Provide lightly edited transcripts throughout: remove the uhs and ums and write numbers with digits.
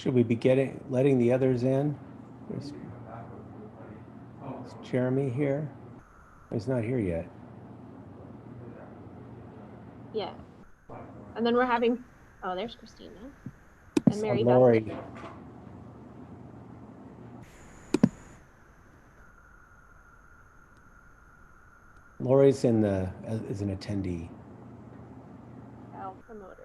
Should we be letting the others in? Is Jeremy here? He's not here yet. Yeah. And then we're having, oh, there's Christina and Mary Beth. Lori. Lori's is an attendee. I'll promote her.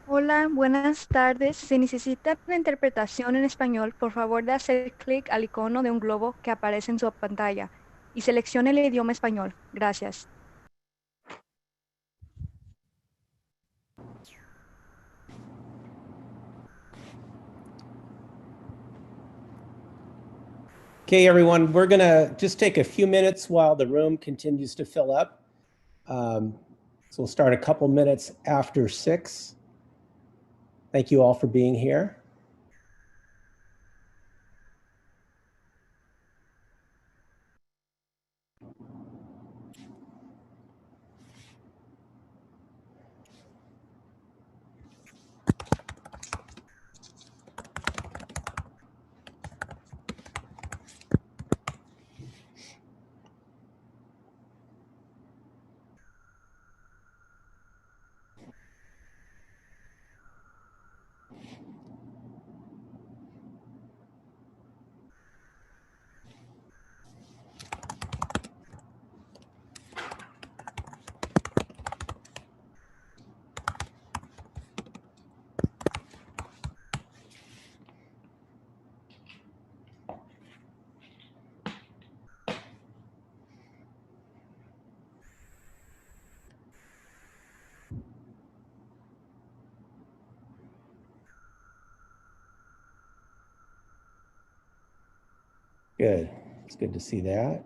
Hola, buenas tardes. Si necesita una interpretación en español, por favor de hacer clic al icono de un globo que aparece en su pantalla y seleccione el idioma español. Gracias. Okay, everyone, we're going to just take a few minutes while the room continues to fill up. So we'll start a couple minutes after 6. Thank you all for being here. Good. It's good to see that.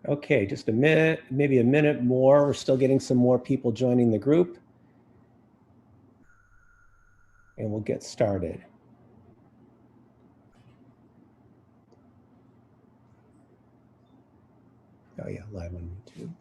Okay, just a minute, maybe a minute more. We're still getting some more people joining the group. And we'll get started. Oh yeah, live on YouTube.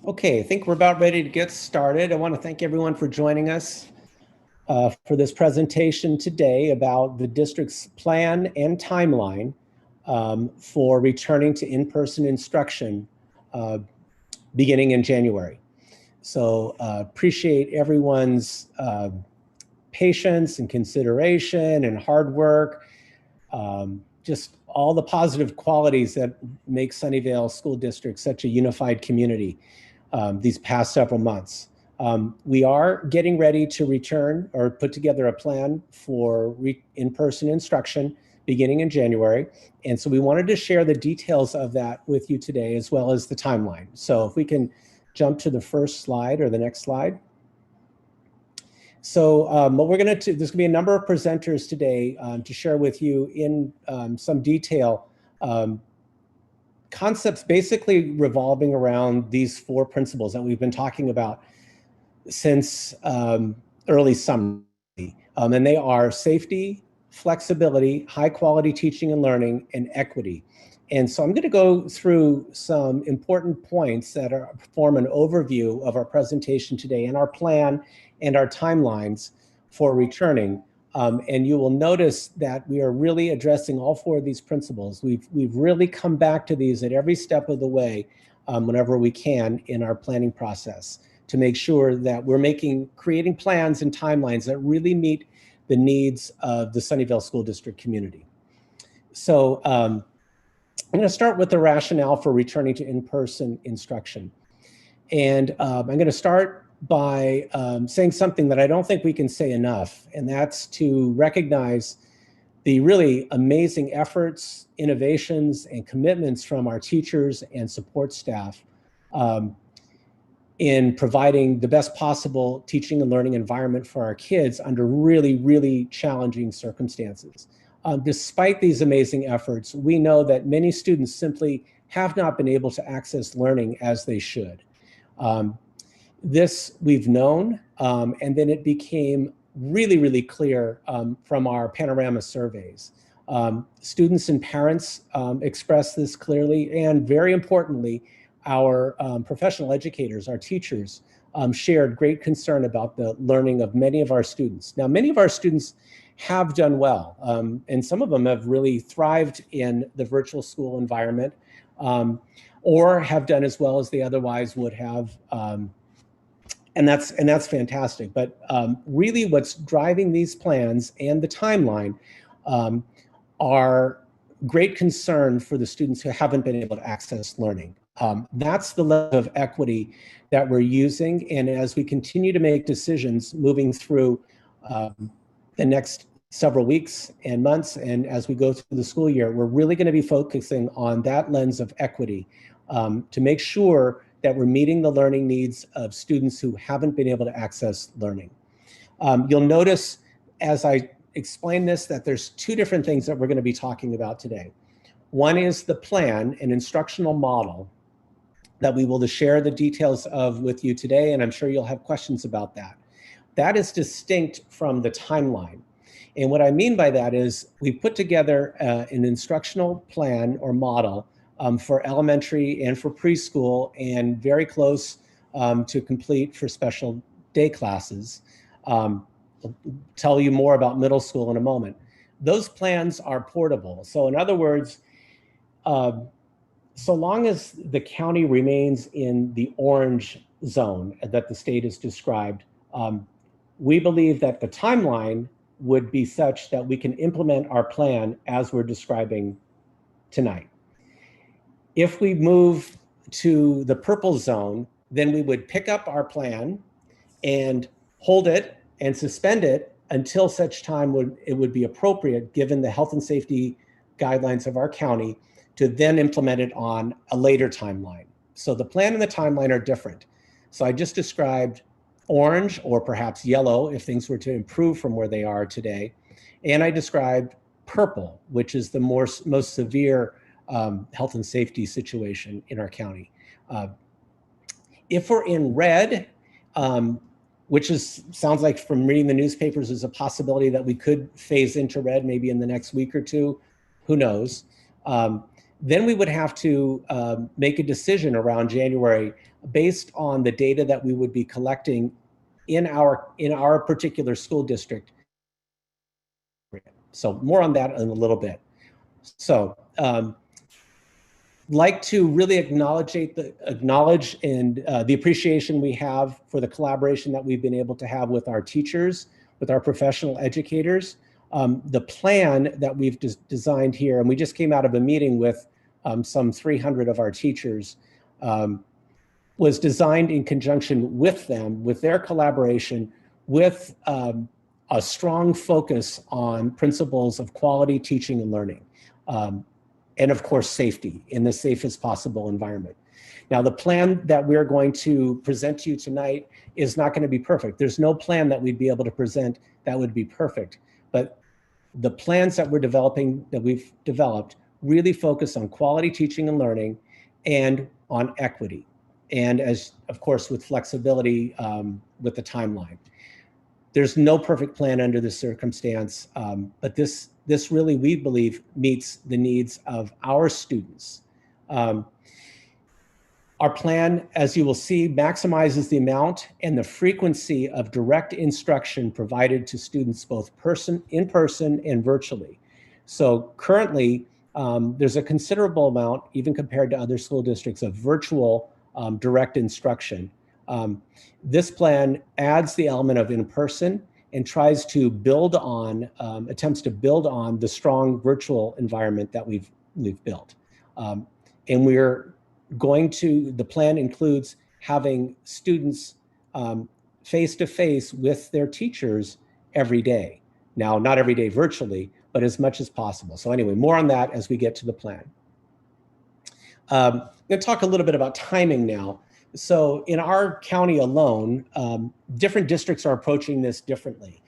Okay, I think we're about ready to get started. I want to thank everyone for joining us for this presentation today about the district's plan and timeline for returning to in-person instruction beginning in January. So appreciate everyone's patience and consideration and hard work. Just all the positive qualities that make Sunnyvale School District such a unified community these past several months. We are getting ready to return or put together a plan for in-person instruction beginning in January. And so we wanted to share the details of that with you today, as well as the timeline. So if we can jump to the first slide or the next slide. So what we're going to do, there's going to be a number of presenters today to share with you in some detail concepts basically revolving around these 4 principles that we've been talking about since early summer. And they are safety, flexibility, high quality teaching and learning, and equity. And so I'm going to go through some important points that form an overview of our presentation today and our plan and our timelines for returning. And you will notice that we are really addressing all 4 of these principles. We've really come back to these at every step of the way whenever we can in our planning process to make sure that we're creating plans and timelines that really meet the needs of the Sunnyvale School District community. So I'm going to start with the rationale for returning to in-person instruction. And I'm going to start by saying something that I don't think we can say enough, and that's to recognize the really amazing efforts, innovations, and commitments from our teachers and support staff in providing the best possible teaching and learning environment for our kids under really, really challenging circumstances. Despite these amazing efforts, we know that many students simply have not been able to access learning as they should. This we've known, and then it became really, really clear from our panorama surveys. Students and parents expressed this clearly, and very importantly, our professional educators, our teachers, shared great concern about the learning of many of our students. Now, many of our students have done well, and some of them have really thrived in the virtual school environment, or have done as well as they otherwise would have. And that's fantastic. But really what's driving these plans and the timeline are great concern for the students who haven't been able to access learning. That's the level of equity that we're using. And as we continue to make decisions moving through the next several weeks and months, and as we go through the school year, we're really going to be focusing on that lens of equity to make sure that we're meeting the learning needs of students who haven't been able to access learning. You'll notice as I explain this that there's 2 different things that we're going to be talking about today. One is the plan, an instructional model that we will share the details of with you today, and I'm sure you'll have questions about that. That is distinct from the timeline. And what I mean by that is we've put together an instructional plan or model for elementary and for preschool, and very close to complete for special day classes. I'll tell you more about middle school in a moment. Those plans are portable. So in other words, so long as the county remains in the orange zone that the state has described, we believe that the timeline would be such that we can implement our plan as we're describing tonight. If we move to the purple zone, then we would pick up our plan and hold it and suspend it until such time it would be appropriate, given the health and safety guidelines of our county, to then implement it on a later timeline. So the plan and the timeline are different. So I just described orange, or perhaps yellow if things were to improve from where they are today. And I described purple, which is the most severe health and safety situation in our county. If we're in red, which sounds like from reading the newspapers is a possibility that we could phase into red maybe in the next week or two, who knows? Then we would have to make a decision around January based on the data that we would be collecting in our particular school district. So more on that in a little bit. So like to really acknowledge the appreciation we have for the collaboration that we've been able to have with our teachers, with our professional educators. The plan that we've designed here, and we just came out of a meeting with some 300 of our teachers, was designed in conjunction with them, with their collaboration, with a strong focus on principles of quality teaching and learning. And of course, safety in the safest possible environment. Now, the plan that we're going to present to you tonight is not going to be perfect. There's no plan that we'd be able to present that would be perfect. But the plans that we've developed really focus on quality teaching and learning and on equity. And of course, with flexibility with the timeline. There's no perfect plan under this circumstance, but this really, we believe, meets the needs of our students. Our plan, as you will see, maximizes the amount and the frequency of direct instruction provided to students both in person and virtually. So currently, there's a considerable amount, even compared to other school districts, of virtual direct instruction. This plan adds the element of in-person and tries to build on, attempts to build on the strong virtual environment that we've built. And the plan includes having students face-to-face with their teachers every day. Now, not every day virtually, but as much as possible. So anyway, more on that as we get to the plan. I'm going to talk a little bit about timing now. So in our county alone, different districts are approaching this differently.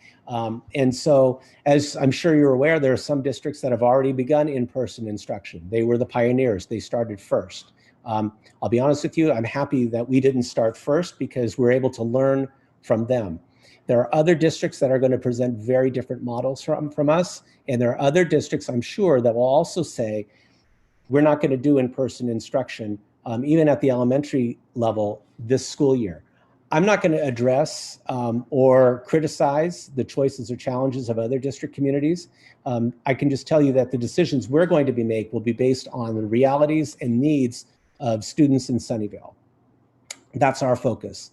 And so, as I'm sure you're aware, there are some districts that have already begun in-person instruction. They were the pioneers. They started first. I'll be honest with you, I'm happy that we didn't start first because we're able to learn from them. There are other districts that are going to present very different models from us. And there are other districts, I'm sure, that will also say, we're not going to do in-person instruction, even at the elementary level this school year. I'm not going to address or criticize the choices or challenges of other district communities. I can just tell you that the decisions we're going to make will be based on the realities and needs of students in Sunnyvale. That's our focus.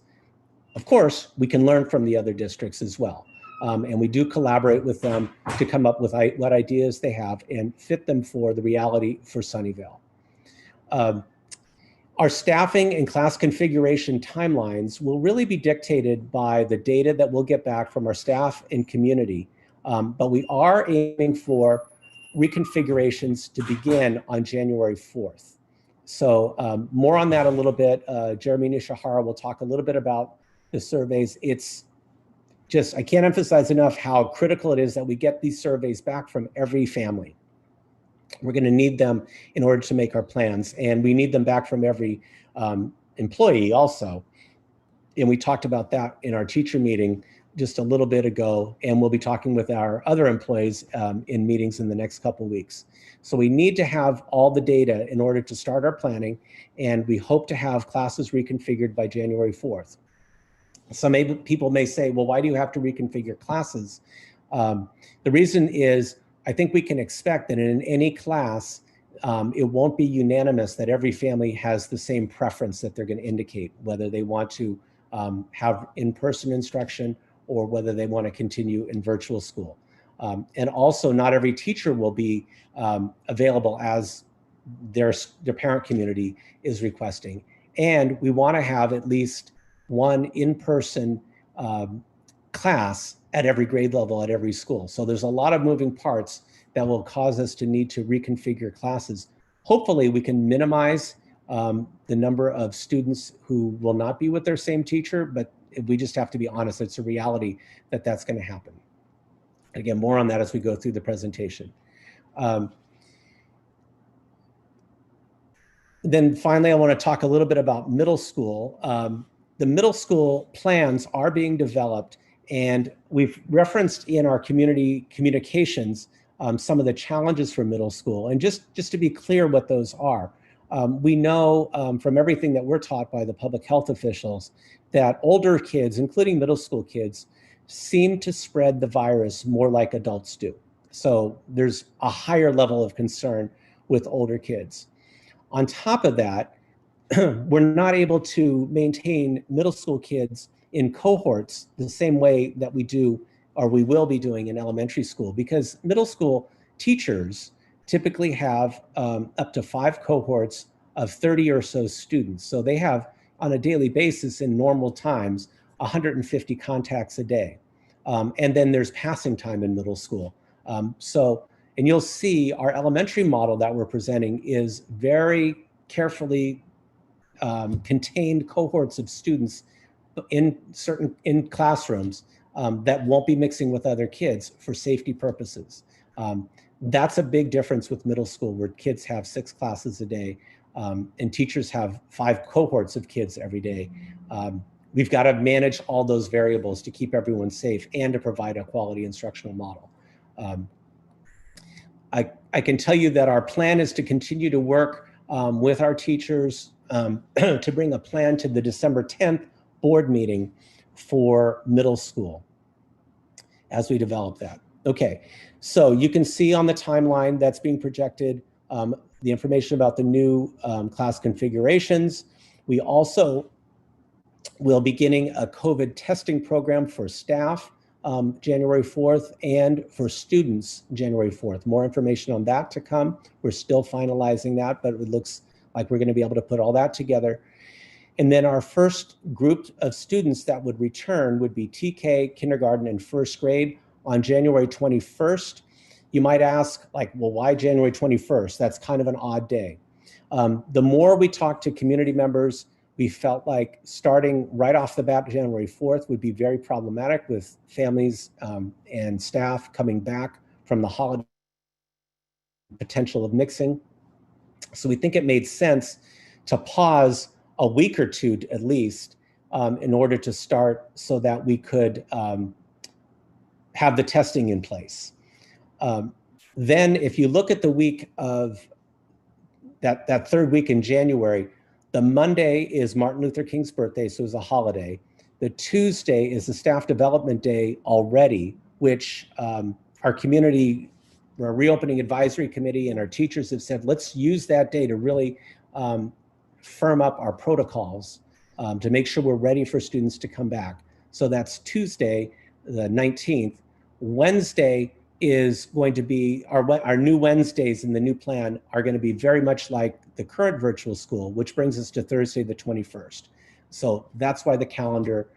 Of course, we can learn from the other districts as well. And we do collaborate with them to come up with what ideas they have and fit them for the reality for Sunnyvale. Our staffing and class configuration timelines will really be dictated by the data that we'll get back from our staff and community. But we are aiming for reconfigurations to begin on January 4th. So more on that a little bit. Jeremy Nishihara will talk a little bit about the surveys. It's just, I can't emphasize enough how critical it is that we get these surveys back from every family. We're going to need them in order to make our plans, and we need them back from every employee also. And we talked about that in our teacher meeting just a little bit ago, and we'll be talking with our other employees in meetings in the next couple weeks. So we need to have all the data in order to start our planning, and we hope to have classes reconfigured by January 4th. Some people may say, well, why do you have to reconfigure classes? The reason is, I think we can expect that in any class, it won't be unanimous that every family has the same preference that they're going to indicate, whether they want to have in-person instruction or whether they want to continue in virtual school. And also, not every teacher will be available as their parent community is requesting. And we want to have at least one in-person class at every grade level at every school. So there's a lot of moving parts that will cause us to need to reconfigure classes. Hopefully we can minimize the number of students who will not be with their same teacher, but we just have to be honest, it's a reality that that's going to happen. Again, more on that as we go through the presentation. Then finally, I want to talk a little bit about middle school. The middle school plans are being developed, and we've referenced in our community communications some of the challenges for middle school. And just to be clear what those are, we know from everything that we're taught by the public health officials that older kids, including middle school kids, seem to spread the virus more like adults do. So there's a higher level of concern with older kids. On top of that, we're not able to maintain middle school kids in cohorts the same way that we do or we will be doing in elementary school, because middle school teachers typically have up to 5 cohorts of 30 or so students. So they have, on a daily basis in normal times, 150 contacts a day. And then there's passing time in middle school. And you'll see our elementary model that we're presenting is very carefully contained cohorts of students in classrooms that won't be mixing with other kids for safety purposes. That's a big difference with middle school, where kids have 6 classes a day and teachers have 5 cohorts of kids every day. We've got to manage all those variables to keep everyone safe and to provide a quality instructional model. I can tell you that our plan is to continue to work with our teachers to bring a plan to the December 10th board meeting for middle school as we develop that. Okay, so you can see on the timeline that's being projected the information about the new class configurations. We also will be beginning a COVID testing program for staff January 4th, and for students January 4th. More information on that to come. We're still finalizing that, but it looks like we're going to be able to put all that together. And then our first group of students that would return would be TK, kindergarten, and first grade on January 21st. You might ask, like, well, why January 21st? That's kind of an odd day. The more we talk to community members, we felt like starting right off the bat January 4th would be very problematic with families and staff coming back from the holiday, potential of mixing. So we think it made sense to pause a week or two at least in order to start so that we could have the testing in place. Then if you look at the week of that third week in January, the Monday is Martin Luther King's birthday, so it's a holiday. The Tuesday is the Staff Development Day already, which our community, our Reopening Advisory Committee and our teachers have said, let's use that day to really firm up our protocols to make sure we're ready for students to come back. So that's Tuesday, the 19th. Wednesday is going to be, our new Wednesdays in the new plan are going to be very much like the current virtual school, which brings us to Thursday the 21st. So that's why the calendar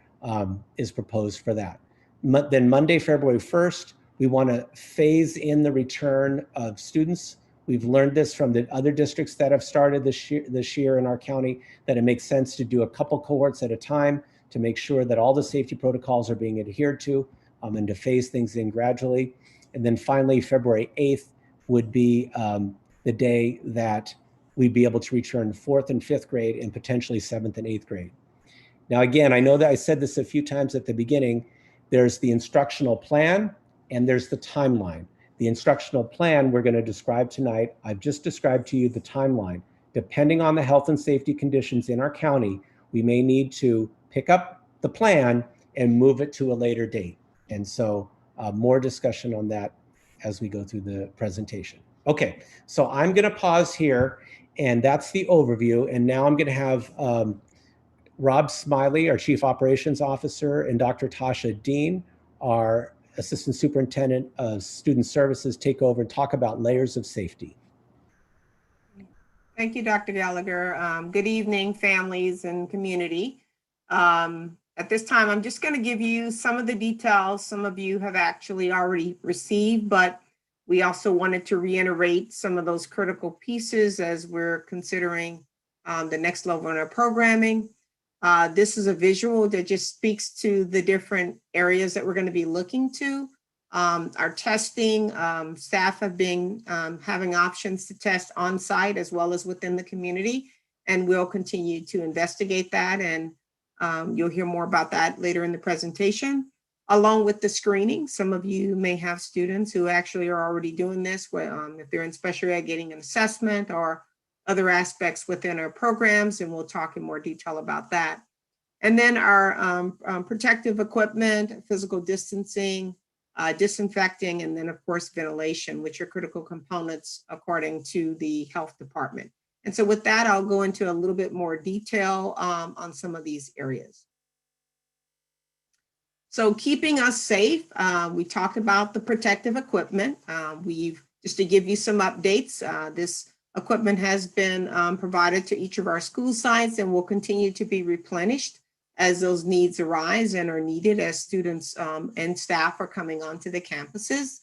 is proposed for that. Then Monday, February 1st, we want to phase in the return of students. We've learned this from the other districts that have started this year in our county, that it makes sense to do a couple cohorts at a time to make sure that all the safety protocols are being adhered to and to phase things in gradually. And then finally, February 8th would be the day that we'd be able to return 4th and 5th grade and potentially 7th and 8th grade. Now, again, I know that I said this a few times at the beginning. There's the instructional plan and there's the timeline. The instructional plan we're going to describe tonight. I've just described to you the timeline. Depending on the health and safety conditions in our county, we may need to pick up the plan and move it to a later date. And so more discussion on that as we go through the presentation. Okay, so I'm going to pause here, and that's the overview. And now I'm going to have Rob Smiley, our Chief Operations Officer, and Dr. Tasha Dean, our Assistant Superintendent of Student Services, take over and talk about layers of safety. Thank you, Dr. Gallagher. Good evening, families and community. At this time, I'm just going to give you some of the details some of you have actually already received, but we also wanted to reiterate some of those critical pieces as we're considering the next level in our programming. This is a visual that just speaks to the different areas that we're going to be looking to. Our testing, staff have been having options to test on site as well as within the community, and we'll continue to investigate that, and you'll hear more about that later in the presentation. Along with the screening, some of you may have students who actually are already doing this, if they're in special ed, getting an assessment or other aspects within our programs, and we'll talk in more detail about that. And then our protective equipment, physical distancing, disinfecting, and then of course ventilation, which are critical components according to the health department. And so with that, I'll go into a little bit more detail on some of these areas. So keeping us safe, we talked about the protective equipment. Just to give you some updates, this equipment has been provided to each of our school sites and will continue to be replenished as those needs arise and are needed as students and staff are coming onto the campuses.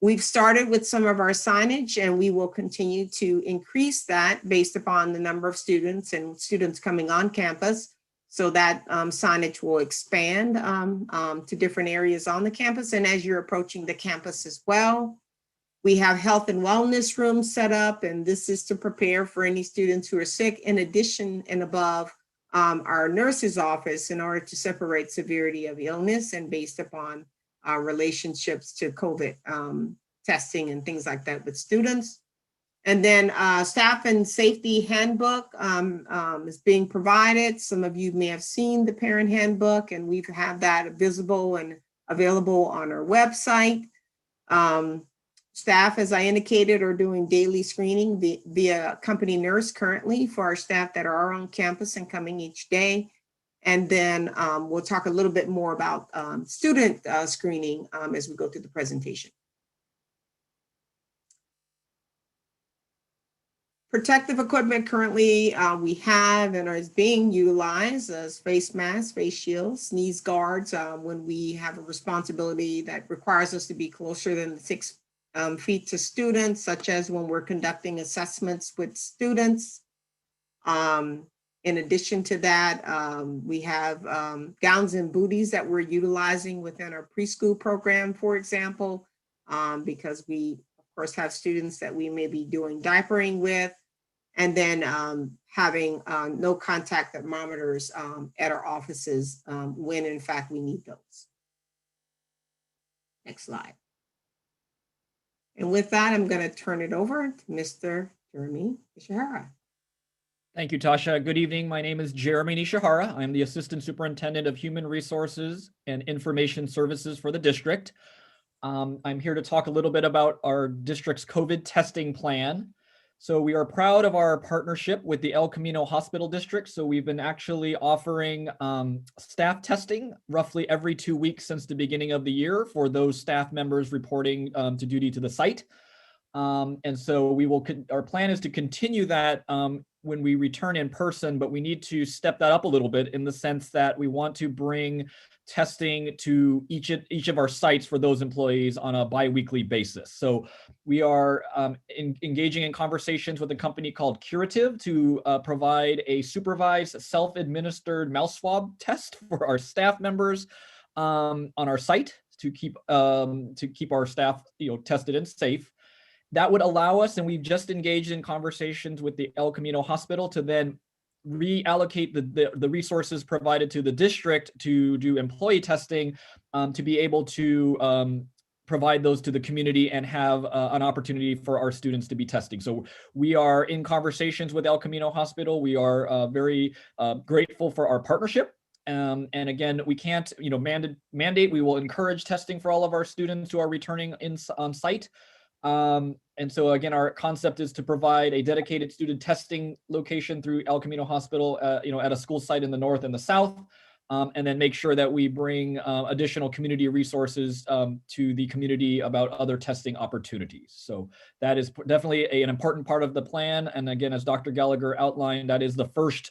We've started with some of our signage, and we will continue to increase that based upon the number of students and students coming on campus. So that signage will expand to different areas on the campus and as you're approaching the campus as well. We have health and wellness rooms set up, and this is to prepare for any students who are sick, in addition and above our nurse's office, in order to separate severity of illness and based upon relationships to COVID testing and things like that with students. And then staff and safety handbook is being provided. Some of you may have seen the parent handbook, and we've had that visible and available on our website. Staff, as I indicated, are doing daily screening via company nurse currently for our staff that are on campus and coming each day. And then we'll talk a little bit more about student screening as we go through the presentation. Protective equipment currently we have and is being utilized as face masks, face shields, sneeze guards when we have a responsibility that requires us to be closer than 6 feet to students, such as when we're conducting assessments with students. In addition to that, we have gowns and booties that we're utilizing within our preschool program, for example, because we, of course, have students that we may be doing diapering with, and then having no contact thermometers at our offices when, in fact, we need those. Next slide. And with that, I'm going to turn it over to Mr. Jeremy Nishihara. Thank you, Tasha. Good evening. My name is Jeremy Nishihara. I'm the Assistant Superintendent of Human Resources and Information Services for the district. I'm here to talk a little bit about our district's COVID testing plan. So we are proud of our partnership with the El Camino Hospital District. So we've been actually offering staff testing roughly every 2 weeks since the beginning of the year for those staff members reporting to duty to the site. And so we will, our plan is to continue that when we return in person, but we need to step that up a little bit in the sense that we want to bring testing to each of our sites for those employees on a bi-weekly basis. So we are engaging in conversations with a company called Curative to provide a supervised self-administered mouth swab test for our staff members on our site to keep our staff tested and safe. That would allow us, and we've just engaged in conversations with the El Camino Hospital to then reallocate the resources provided to the district to do employee testing, to be able to provide those to the community and have an opportunity for our students to be testing. So we are in conversations with El Camino Hospital. We are very grateful for our partnership. And again, we can't mandate. We will encourage testing for all of our students who are returning on site. And so again, our concept is to provide a dedicated student testing location through El Camino Hospital, at a school site in the north and the south. and then make sure that we bring additional community resources to the community about other testing opportunities. So that is definitely an important part of the plan. And again, as Dr. Gallagher outlined, that is the first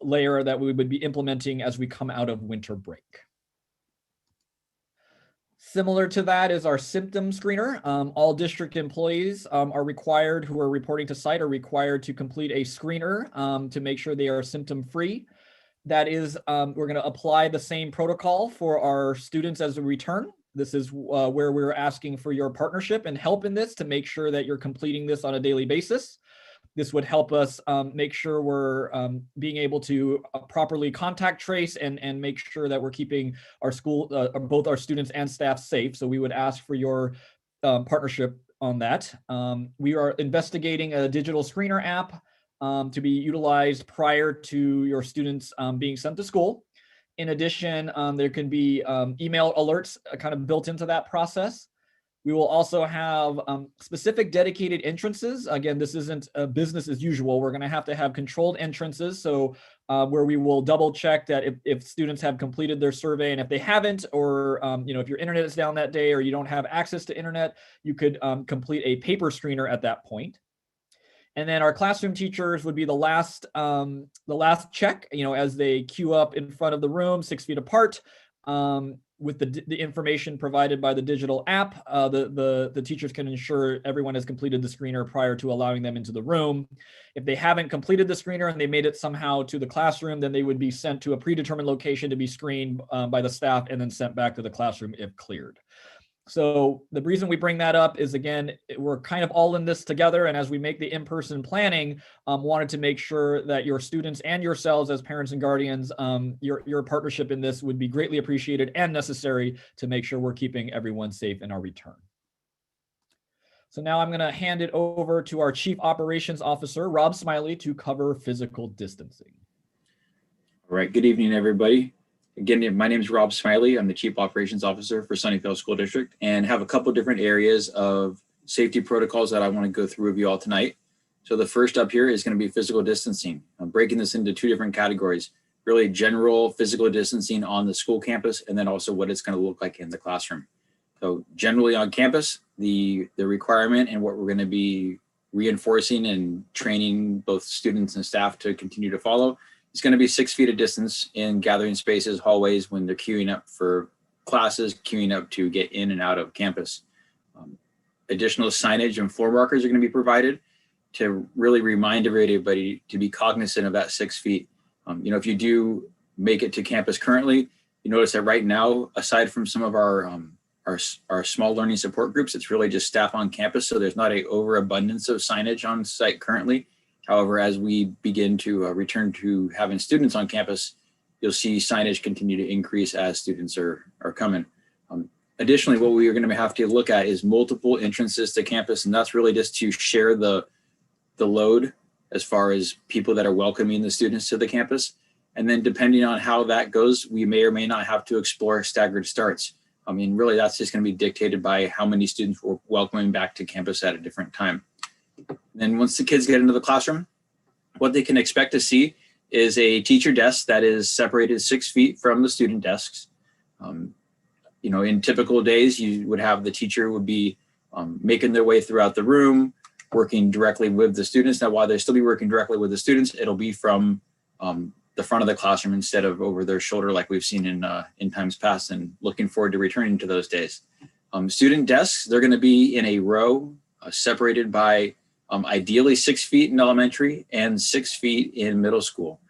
layer that we would be implementing as we come out of winter break. Similar to that is our symptom screener. All district employees are required, who are reporting to site, are required to complete a screener to make sure they are symptom-free. That is, we're going to apply the same protocol for our students as a return. This is where we're asking for your partnership and help in this to make sure that you're completing this on a daily basis. This would help us make sure we're being able to properly contact trace and make sure that we're keeping our school, both our students and staff safe. So we would ask for your partnership on that. We are investigating a digital screener app to be utilized prior to your students being sent to school. In addition, there can be email alerts kind of built into that process. We will also have specific dedicated entrances. Again, this isn't a business as usual. We're going to have controlled entrances. So where we will double check that if students have completed their survey, and if they haven't, or if your internet is down that day or you don't have access to internet, you could complete a paper screener at that point. And then our classroom teachers would be the last check, as they queue up in front of the room, 6 feet apart. With the information provided by the digital app, the teachers can ensure everyone has completed the screener prior to allowing them into the room. If they haven't completed the screener and they made it somehow to the classroom, then they would be sent to a predetermined location to be screened by the staff and then sent back to the classroom if cleared. So the reason we bring that up is, again, we're kind of all in this together. And as we make the in-person planning, wanted to make sure that your students and yourselves as parents and guardians, your partnership in this would be greatly appreciated and necessary to make sure we're keeping everyone safe in our return. So now I'm going to hand it over to our Chief Operations Officer, Rob Smiley, to cover physical distancing. All right, good evening, everybody. Again, my name is Rob Smiley. I'm the Chief Operations Officer for Sunnyvale School District and have a couple different areas of safety protocols that I want to go through with you all tonight. So the first up here is going to be physical distancing. I'm breaking this into two different categories, really general physical distancing on the school campus, and then also what it's going to look like in the classroom. So generally on campus, the requirement and what we're going to be reinforcing and training both students and staff to continue to follow is going to be 6 feet of distance in gathering spaces, hallways, when they're queuing up for classes, queuing up to get in and out of campus. Additional signage and floor markers are going to be provided to really remind everybody to be cognizant of that 6 feet. If you do make it to campus currently, you notice that right now, aside from some of our small learning support groups, it's really just staff on campus. So there's not an overabundance of signage on site currently. However, as we begin to return to having students on campus, you'll see signage continue to increase as students are coming. Additionally, what we are going to have to look at is multiple entrances to campus, and that's really just to share the load as far as people that are welcoming the students to the campus. And then depending on how that goes, we may or may not have to explore staggered starts. Really, that's just going to be dictated by how many students we're welcoming back to campus at a different time. Then once the kids get into the classroom, what they can expect to see is a teacher desk that is separated 6 feet from the student desks. In typical days, you would have the teacher would be making their way throughout the room, working directly with the students. Now, while they still be working directly with the students, it'll be from the front of the classroom instead of over their shoulder like we've seen in times past, and looking forward to returning to those days. Student desks, they're going to be in a row separated by ideally 6 feet in elementary and 6 feet in middle school.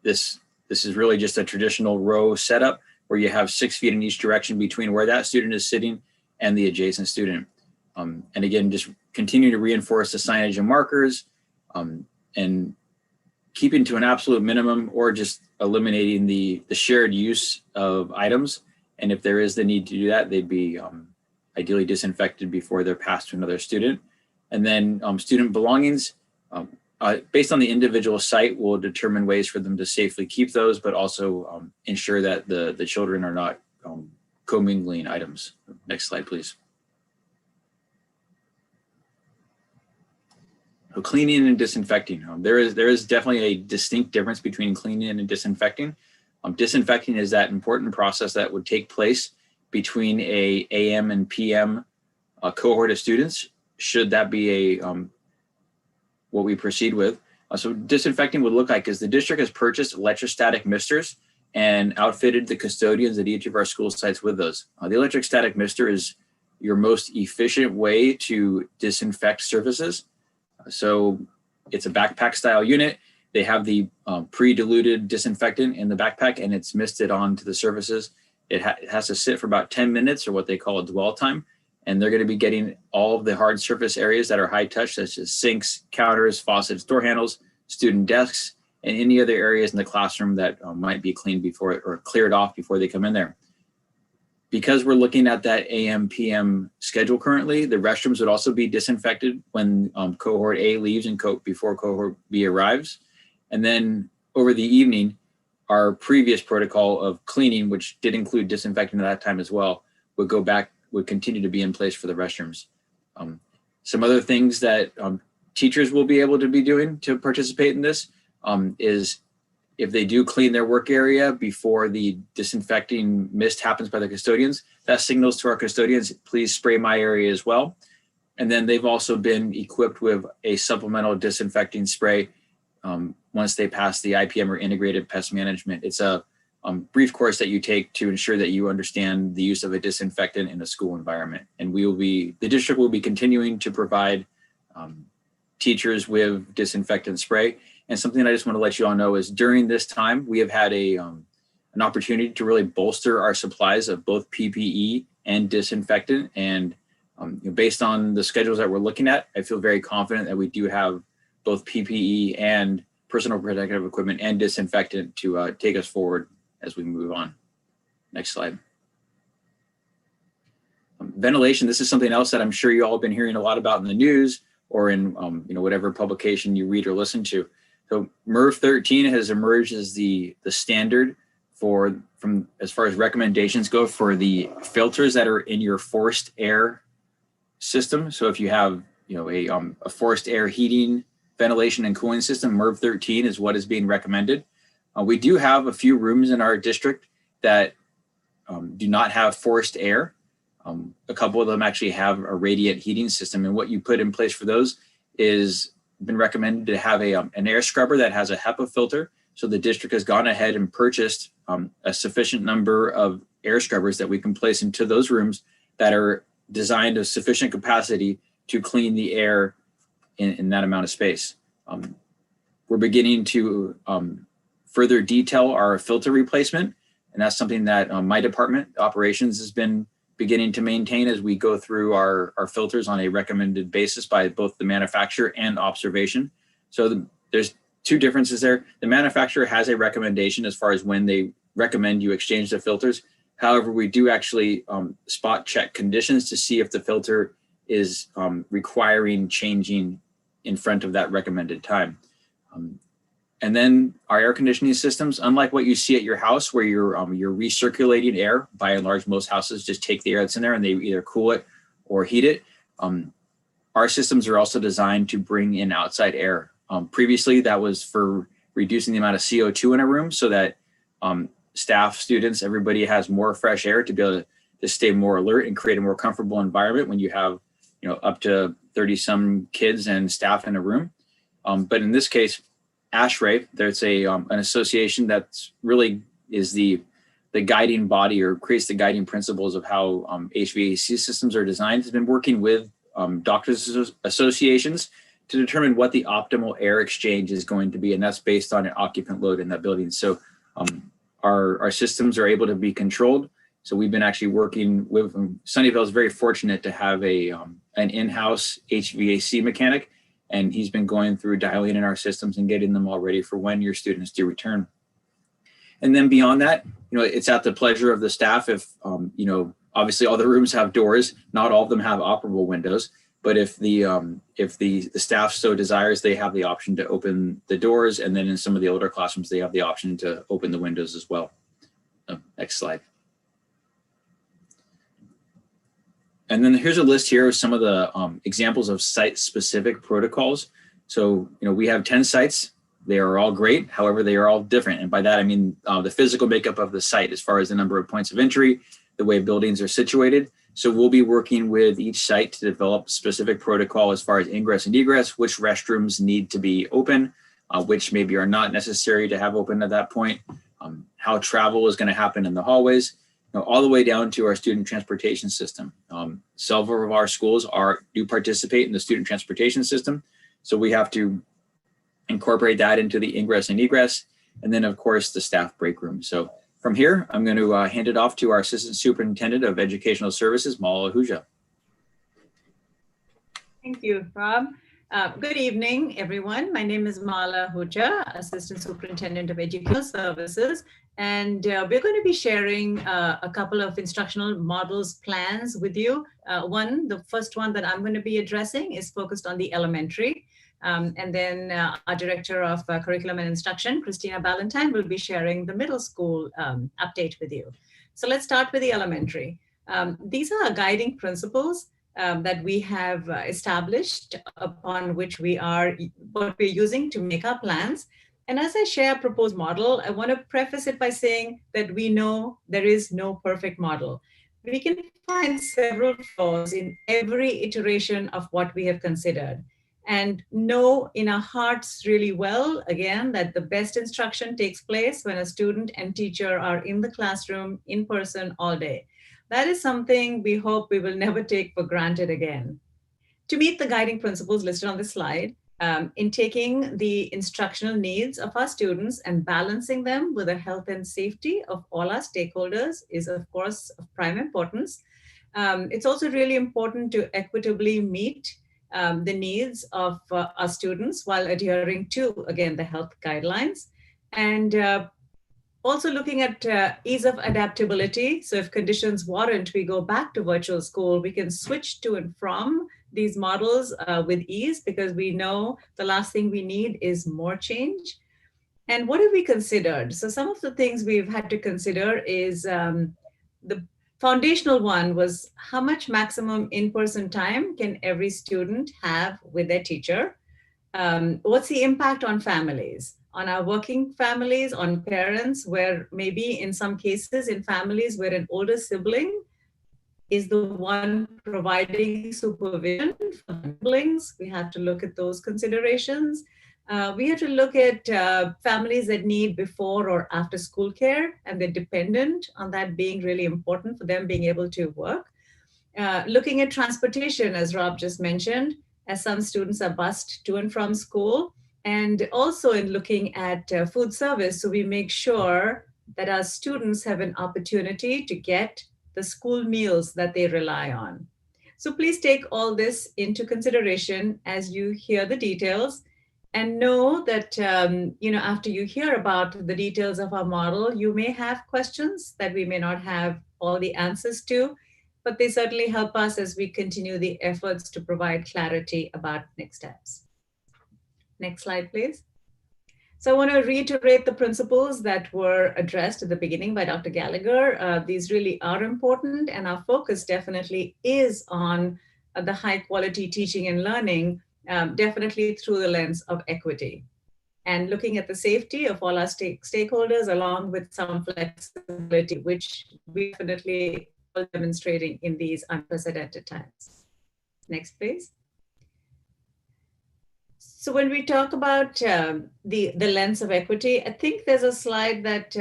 This is really just a traditional row setup where you have 6 feet in each direction between where that student is sitting and the adjacent student. And again, just continue to reinforce the signage and markers and keeping to an absolute minimum or just eliminating the shared use of items. And if there is the need to do that, they'd be ideally disinfected before they're passed to another student. And then student belongings, based on the individual site, will determine ways for them to safely keep those, but also ensure that the children are not commingling items. Next slide, please. So cleaning and disinfecting. There is definitely a distinct difference between cleaning and disinfecting. Disinfecting is that important process that would take place between a AM and PM cohort of students, should that be a what we proceed with. So disinfecting would look like is the district has purchased electrostatic misters and outfitted the custodians at each of our school sites with those. The electrostatic mister is your most efficient way to disinfect surfaces. So it's a backpack style unit. They have the pre-diluted disinfectant in the backpack and it's misted onto the surfaces. It has to sit for about 10 minutes or what they call a dwell time. And they're going to be getting all of the hard surface areas that are high touch, such as sinks, counters, faucets, door handles, student desks, and any other areas in the classroom that might be cleaned before or cleared off before they come in there. Because we're looking at that AM, PM schedule currently, the restrooms would also be disinfected when cohort A leaves and before cohort B arrives. And then over the evening, our previous protocol of cleaning, which did include disinfecting at that time as well, would continue to be in place for the restrooms. Some other things that teachers will be able to be doing to participate in this is if they do clean their work area before the disinfecting mist happens by the custodians, that signals to our custodians, please spray my area as well. And then they've also been equipped with a supplemental disinfecting spray once they pass the IPM or integrated pest management. It's a brief course that you take to ensure that you understand the use of a disinfectant in a school environment. And the district will be continuing to provide teachers with disinfectant spray. And something I just want to let you all know is during this time, we have had an opportunity to really bolster our supplies of both PPE and disinfectant. And based on the schedules that we're looking at, I feel very confident that we do have both PPE and personal protective equipment and disinfectant to take us forward as we move on. Next slide. Ventilation, this is something else that I'm sure you all have been hearing a lot about in the news or in whatever publication you read or listen to. So MERV 13 has emerged as the standard from as far as recommendations go for the filters that are in your forced air system. So if you have a forced air heating, ventilation, and cooling system, MERV 13 is what is being recommended. We do have a few rooms in our district that do not have forced air. A couple of them actually have a radiant heating system. And what you put in place for those is been recommended to have an air scrubber that has a HEPA filter. So the district has gone ahead and purchased a sufficient number of air scrubbers that we can place into those rooms that are designed of sufficient capacity to clean the air in that amount of space. We're beginning to further detail our filter replacement. And that's something that my department, operations, has been beginning to maintain as we go through our filters on a recommended basis by both the manufacturer and observation. So there's two differences there. The manufacturer has a recommendation as far as when they recommend you exchange the filters. However, we do actually spot check conditions to see if the filter is requiring changing in front of that recommended time. And then our air conditioning systems, unlike what you see at your house where you're recirculating air, by and large, most houses just take the air that's in there and they either cool it or heat it. Our systems are also designed to bring in outside air. Previously, that was for reducing the amount of CO2 in a room so that staff, students, everybody has more fresh air to be able to stay more alert and create a more comfortable environment when you have up to 30 some kids and staff in a room. But in this case, ASHRAE, there's an association that's really is the guiding body or creates the guiding principles of how HVAC systems are designed. Has been working with doctors associations to determine what the optimal air exchange is going to be, and that's based on an occupant load in that building. So our systems are able to be controlled. So we've been actually working with Sunnyvale is very fortunate to have an in-house HVAC mechanic. And he's been going through dialing in our systems and getting them all ready for when your students do return. And then beyond that, it's at the pleasure of the staff. If, obviously all the rooms have doors, not all of them have operable windows, but if the staff so desires, they have the option to open the doors. And then in some of the older classrooms, they have the option to open the windows as well. Next slide. And then here's a list here of some of the examples of site-specific protocols. So, we have 10 sites They are all great. However, they are all different. And by that, I mean the physical makeup of the site as far as the number of points of entry, the way buildings are situated. So we'll be working with each site to develop specific protocol as far as ingress and egress, which restrooms need to be open, which maybe are not necessary to have open at that point, how travel is going to happen in the hallways, all the way down to our student transportation system. Several of our schools do participate in the student transportation system. So we have to incorporate that into the ingress and egress, and then of course the staff break room. So from here, I'm going to hand it off to our Assistant Superintendent of Educational Services, Mala Ahuja. Thank you, Rob. Good evening, everyone. My name is Mala Ahuja, Assistant Superintendent of Educational Services, and we're going to be sharing a couple of instructional models plans with you. The first one that I'm going to be addressing is focused on the elementary. And then our Director of Curriculum and Instruction, Christina Ballantyne, will be sharing the middle school update with you. So let's start with the elementary. These are guiding principles that we have established upon which what we're using to make our plans. And as I share a proposed model, I want to preface it by saying that we know there is no perfect model. We can find several flaws in every iteration of what we have considered, and know in our hearts really well, again, that the best instruction takes place when a student and teacher are in the classroom in person all day. That is something we hope we will never take for granted again. To meet the guiding principles listed on this slide, in taking the instructional needs of our students and balancing them with the health and safety of all our stakeholders is, of course, of prime importance. It's also really important to equitably meet the needs of our students while adhering to, again, the health guidelines. And also looking at ease of adaptability. So if conditions warrant, we go back to virtual school, we can switch to and from these models with ease, because we know the last thing we need is more change. And what have we considered? So some of the things we've had to consider is the foundational one was how much maximum in-person time can every student have with their teacher? What's the impact on families, on our working families, on parents, where maybe in some cases in families where an older sibling is the one providing supervision for siblings, we have to look at those considerations. We have to look at families that need before or after school care, and they're dependent on that being really important for them being able to work. Looking at transportation, as Rob just mentioned, as some students are bused to and from school, and also in looking at food service, so we make sure that our students have an opportunity to get the school meals that they rely on. So please take all this into consideration as you hear the details, and know that after you hear about the details of our model, you may have questions that we may not have all the answers to, but they certainly help us as we continue the efforts to provide clarity about next steps. Next slide, please. So I want to reiterate the principles that were addressed at the beginning by Dr. Gallagher. These really are important, and our focus definitely is on the high quality teaching and learning, definitely through the lens of equity. And looking at the safety of all our stakeholders, along with some flexibility, which we definitely are demonstrating in these unprecedented times. Next, please. So when we talk about the lens of equity, I think there's a slide that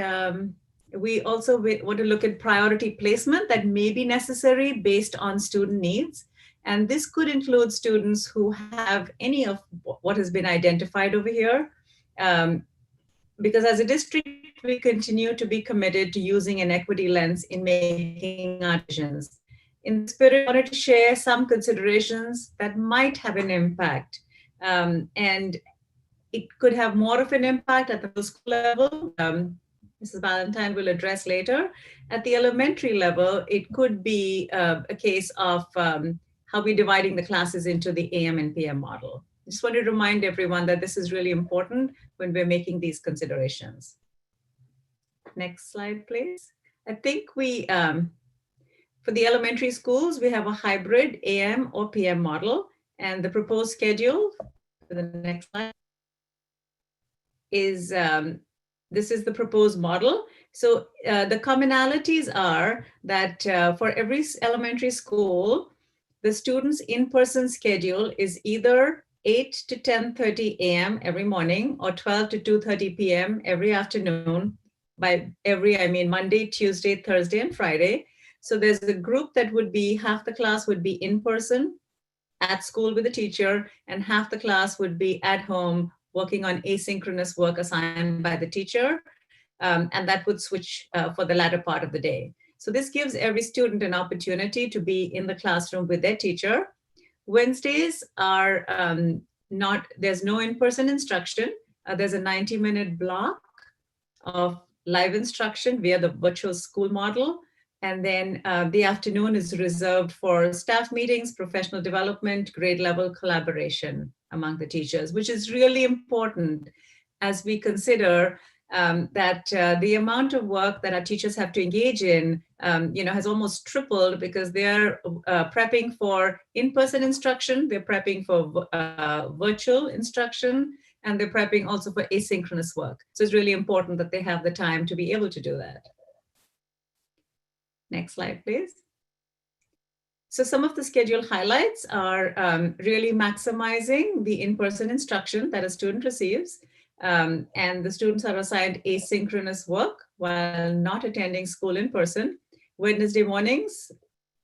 we also want to look at priority placement that may be necessary based on student needs. And this could include students who have any of what has been identified over here. Because as a district, we continue to be committed to using an equity lens in making our decisions. In the spirit, I wanted to share some considerations that might have an impact. And it could have more of an impact at the middle school level. Mrs. Ballantyne will address later. At the elementary level, it could be a case of how we're dividing the classes into the AM and PM model. I just want to remind everyone that this is really important when we're making these considerations. Next slide, please. I think we, for the elementary schools, we have a hybrid AM or PM model. And the proposed schedule for the next slide. is this is the proposed model. So the commonalities are that for every elementary school, the students' in-person schedule is either 8 to 10:30 a.m. every morning or 12 to 2:30 p.m. every afternoon. By every, I mean Monday, Tuesday, Thursday, and Friday. So there's a group that would be, half the class would be in person at school with the teacher, and half the class would be at home working on asynchronous work assigned by the teacher. And that would switch for the latter part of the day. So this gives every student an opportunity to be in the classroom with their teacher. Wednesdays are there's no in-person instruction. There's a 90-minute block of live instruction via the virtual school model. And then the afternoon is reserved for staff meetings, professional development, grade level collaboration among the teachers, which is really important as we consider that the amount of work that our teachers have to engage in, has almost tripled because they're prepping for in-person instruction, they're prepping for virtual instruction, and they're prepping also for asynchronous work. So it's really important that they have the time to be able to do that. Next slide, please. So some of the schedule highlights are really maximizing the in-person instruction that a student receives. And the students are assigned asynchronous work while not attending school in person. Wednesday mornings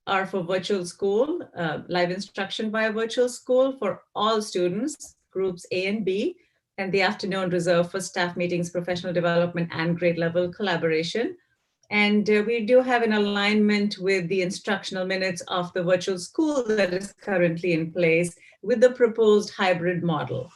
are for virtual school, live instruction via virtual school for all students, groups A and B, and the afternoon reserved for staff meetings, professional development, and grade level collaboration. And we do have an alignment with the instructional minutes of the virtual school that is currently in place with the proposed hybrid model.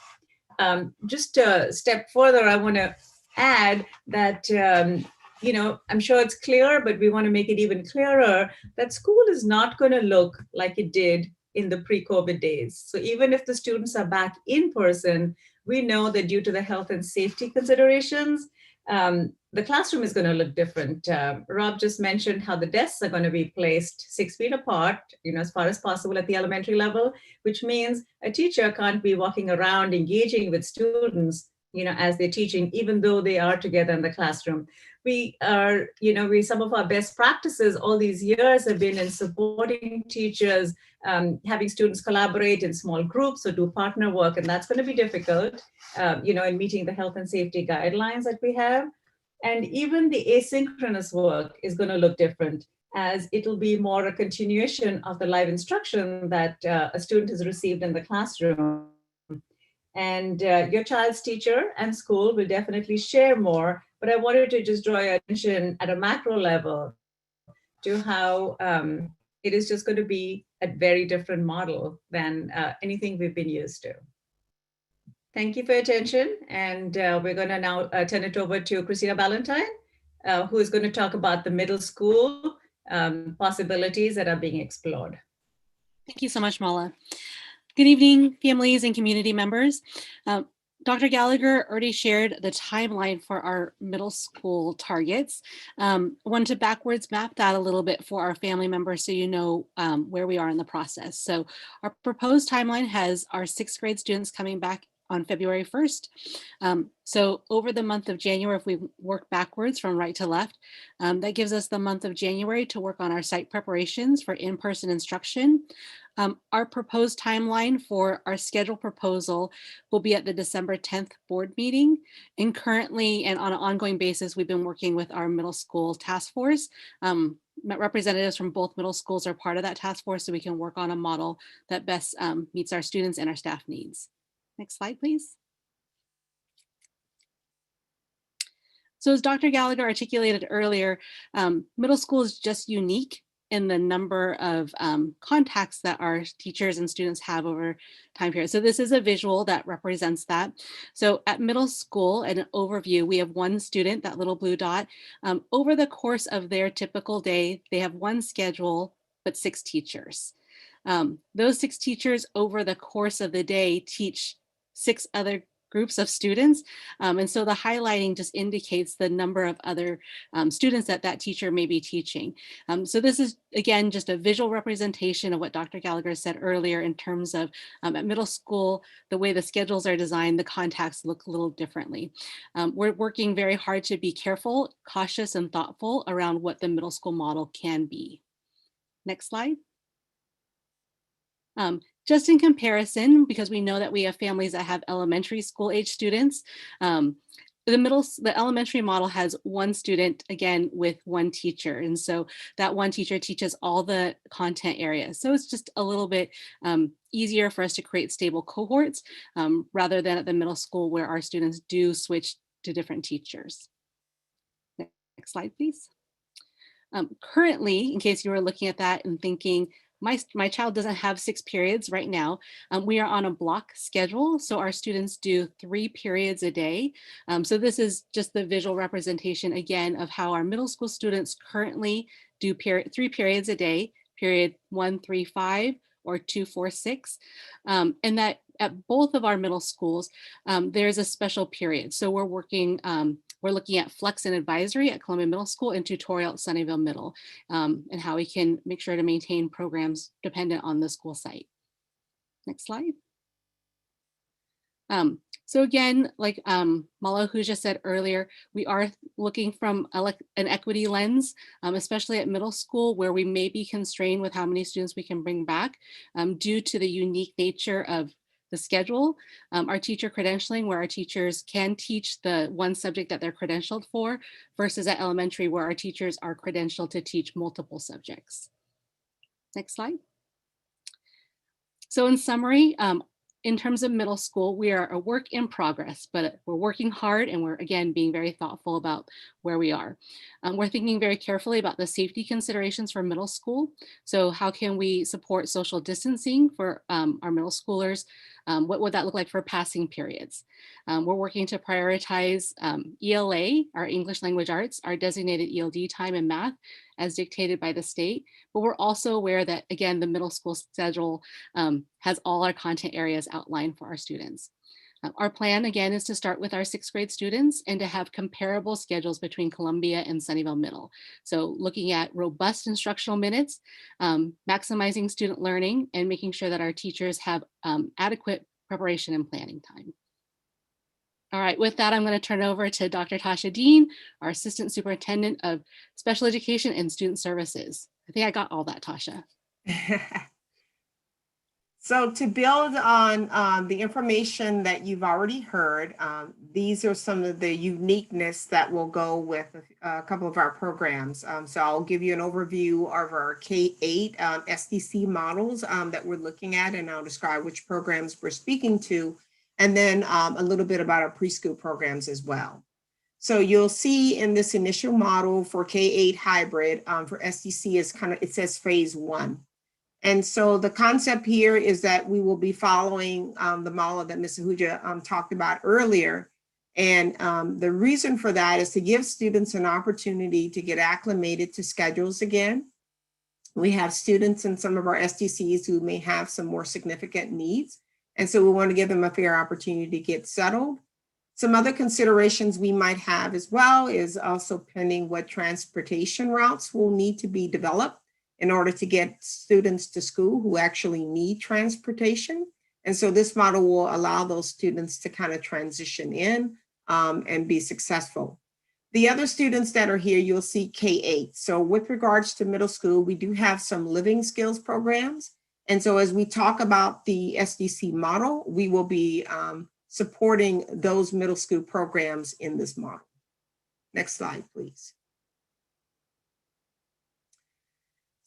Just a step further, I want to add that, I'm sure it's clear, but we want to make it even clearer that school is not going to look like it did in the pre-COVID days. So even if the students are back in person, we know that due to the health and safety considerations, the classroom is going to look different. Rob just mentioned how the desks are going to be placed 6 feet apart, as far as possible at the elementary level, which means a teacher can't be walking around engaging with students, as they're teaching, even though they are together in the classroom. We are, some of our best practices all these years have been in supporting teachers, having students collaborate in small groups or do partner work, and that's going to be difficult, in meeting the health and safety guidelines that we have. And even the asynchronous work is going to look different, as it'll be more a continuation of the live instruction that a student has received in the classroom. And your child's teacher and school will definitely share more, but I wanted to just draw your attention at a macro level to how it is just going to be a very different model than anything we've been used to. Thank you for your attention. And we're going to now turn it over to Christina Ballantyne, who is going to talk about the middle school possibilities that are being explored. Thank you so much, Mala. Good evening, families and community members. Dr. Gallagher already shared the timeline for our middle school targets. Wanted to backwards map that a little bit for our family members so you know where we are in the process. So our proposed timeline has our 6th grade students coming back on February 1st. So over the month of January, if we work backwards from right to left, that gives us the month of January to work on our site preparations for in-person instruction. Our proposed timeline for our schedule proposal will be at the December 10th board meeting. And currently, and on an ongoing basis, we've been working with our middle school task force. Representatives from both middle schools are part of that task force, so we can work on a model that best meets our students and our staff needs. Next slide, please. So as Dr. Gallagher articulated earlier, middle school is just unique in the number of contacts that our teachers and students have over time period. So this is a visual that represents that. So at middle school, an overview, we have one student, that little blue dot. Over the course of their typical day, they have one schedule, but 6 teachers. Those 6 teachers over the course of the day teach 6 other groups of students. And so the highlighting just indicates the number of other students that that teacher may be teaching. So this is, again, just a visual representation of what Dr. Gallagher said earlier in terms of at middle school, the way the schedules are designed, the contacts look a little differently. We're working very hard to be careful, cautious, and thoughtful around what the middle school model can be. Next slide. Just in comparison, because we know that we have families that have elementary school age students, the elementary model has one student, again, with one teacher. And so that one teacher teaches all the content areas. So it's just a little bit easier for us to create stable cohorts rather than at the middle school where our students do switch to different teachers. Next slide, please. Currently, in case you were looking at that and thinking, my child doesn't have 6 periods right now. We are on a block schedule, so our students do 3 periods a day. So this is just the visual representation again of how our middle school students currently do 3 periods a day, period 1, 3, 5 or 2, 4, 6. And that at both of our middle schools, there's a special period. So we're looking at flex and advisory at Columbia Middle School and tutorial at Sunnyvale Middle, and how we can make sure to maintain programs dependent on the school site. Next slide. So again, like Mala Ahuja said earlier, we are looking from an equity lens, especially at middle school, where we may be constrained with how many students we can bring back due to the unique nature of the schedule, our teacher credentialing, where our teachers can teach the one subject that they're credentialed for, versus at elementary, where our teachers are credentialed to teach multiple subjects. Next slide. So in summary, in terms of middle school, we are a work in progress, but we're working hard and we're, again, being very thoughtful about where we are. We're thinking very carefully about the safety considerations for middle school. So how can we support social distancing for our middle schoolers? What would that look like for passing periods? We're working to prioritize ELA, our English Language Arts, our designated ELD time in math as dictated by the state. But we're also aware that, again, the middle school schedule has all our content areas outlined for our students. Our plan, again, is to start with our 6th grade students and to have comparable schedules between Columbia and Sunnyvale Middle. So looking at robust instructional minutes, maximizing student learning, and making sure that our teachers have adequate preparation and planning time. All right, with that, I'm going to turn it over to Dr. Tasha Dean, our Assistant Superintendent of Special Education and Student Services. I think I got all that, Tasha. So to build on the information that you've already heard, these are some of the uniqueness that will go with a couple of our programs. So I'll give you an overview of our K-8 SDC models that we're looking at, and I'll describe which programs we're speaking to, and then a little bit about our preschool programs as well. So you'll see in this initial model for K-8 hybrid for SDC is it says phase 1. And so the concept here is that we will be following the model that Ms. Ahuja talked about earlier. And the reason for that is to give students an opportunity to get acclimated to schedules again. We have students in some of our SDCs who may have some more significant needs. And so we want to give them a fair opportunity to get settled. Some other considerations we might have as well is also pending what transportation routes will need to be developed in order to get students to school who actually need transportation. And so this model will allow those students to kind of transition in and be successful. The other students that are here, you'll see K-8. So with regards to middle school, we do have some living skills programs. And so as we talk about the SDC model, we will be supporting those middle school programs in this model. Next slide, please.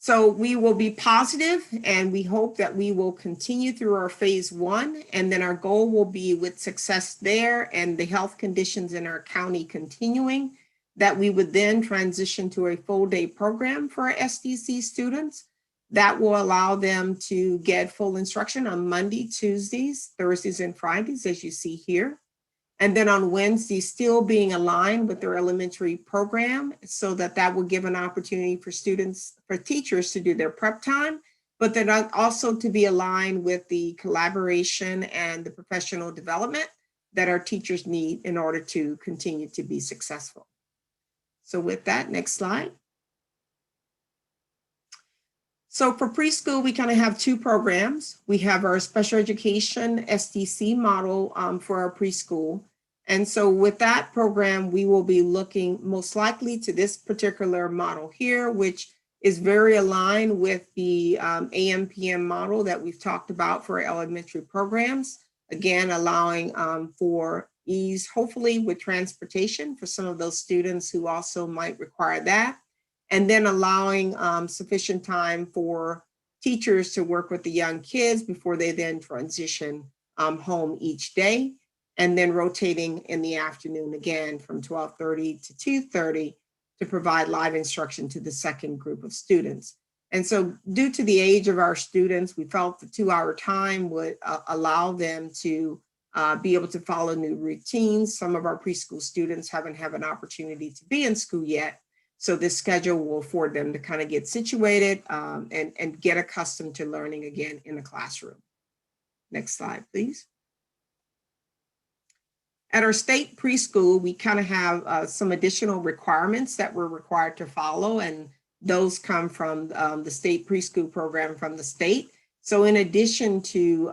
So we will be positive, and we hope that we will continue through our phase 1, and then our goal will be, with success there and the health conditions in our county continuing, that we would then transition to a full day program for our SDC students. That will allow them to get full instruction on Monday, Tuesdays, Thursdays, and Fridays, as you see here. And then on Wednesdays, still being aligned with their elementary program, so that that will give an opportunity for teachers to do their prep time, but then also to be aligned with the collaboration and the professional development that our teachers need in order to continue to be successful. So with that, next slide. So for preschool, we kind of have two programs. We have our special education SDC model for our preschool. And so with that program, we will be looking most likely to this particular model here, which is very aligned with the AM/PM model that we've talked about for elementary programs. Again, allowing for ease, hopefully with transportation for some of those students who also might require that. And then allowing sufficient time for teachers to work with the young kids before they then transition home each day. And then rotating in the afternoon again from 12:30 to 2:30 to provide live instruction to the second group of students. And so due to the age of our students, we felt the 2-hour time would allow them to be able to follow new routines. Some of our preschool students haven't had an opportunity to be in school yet. So this schedule will afford them to kind of get situated and get accustomed to learning again in the classroom. Next slide, please. At our state preschool, we kind of have some additional requirements that we're required to follow, and those come from the state preschool program from the state. So in addition to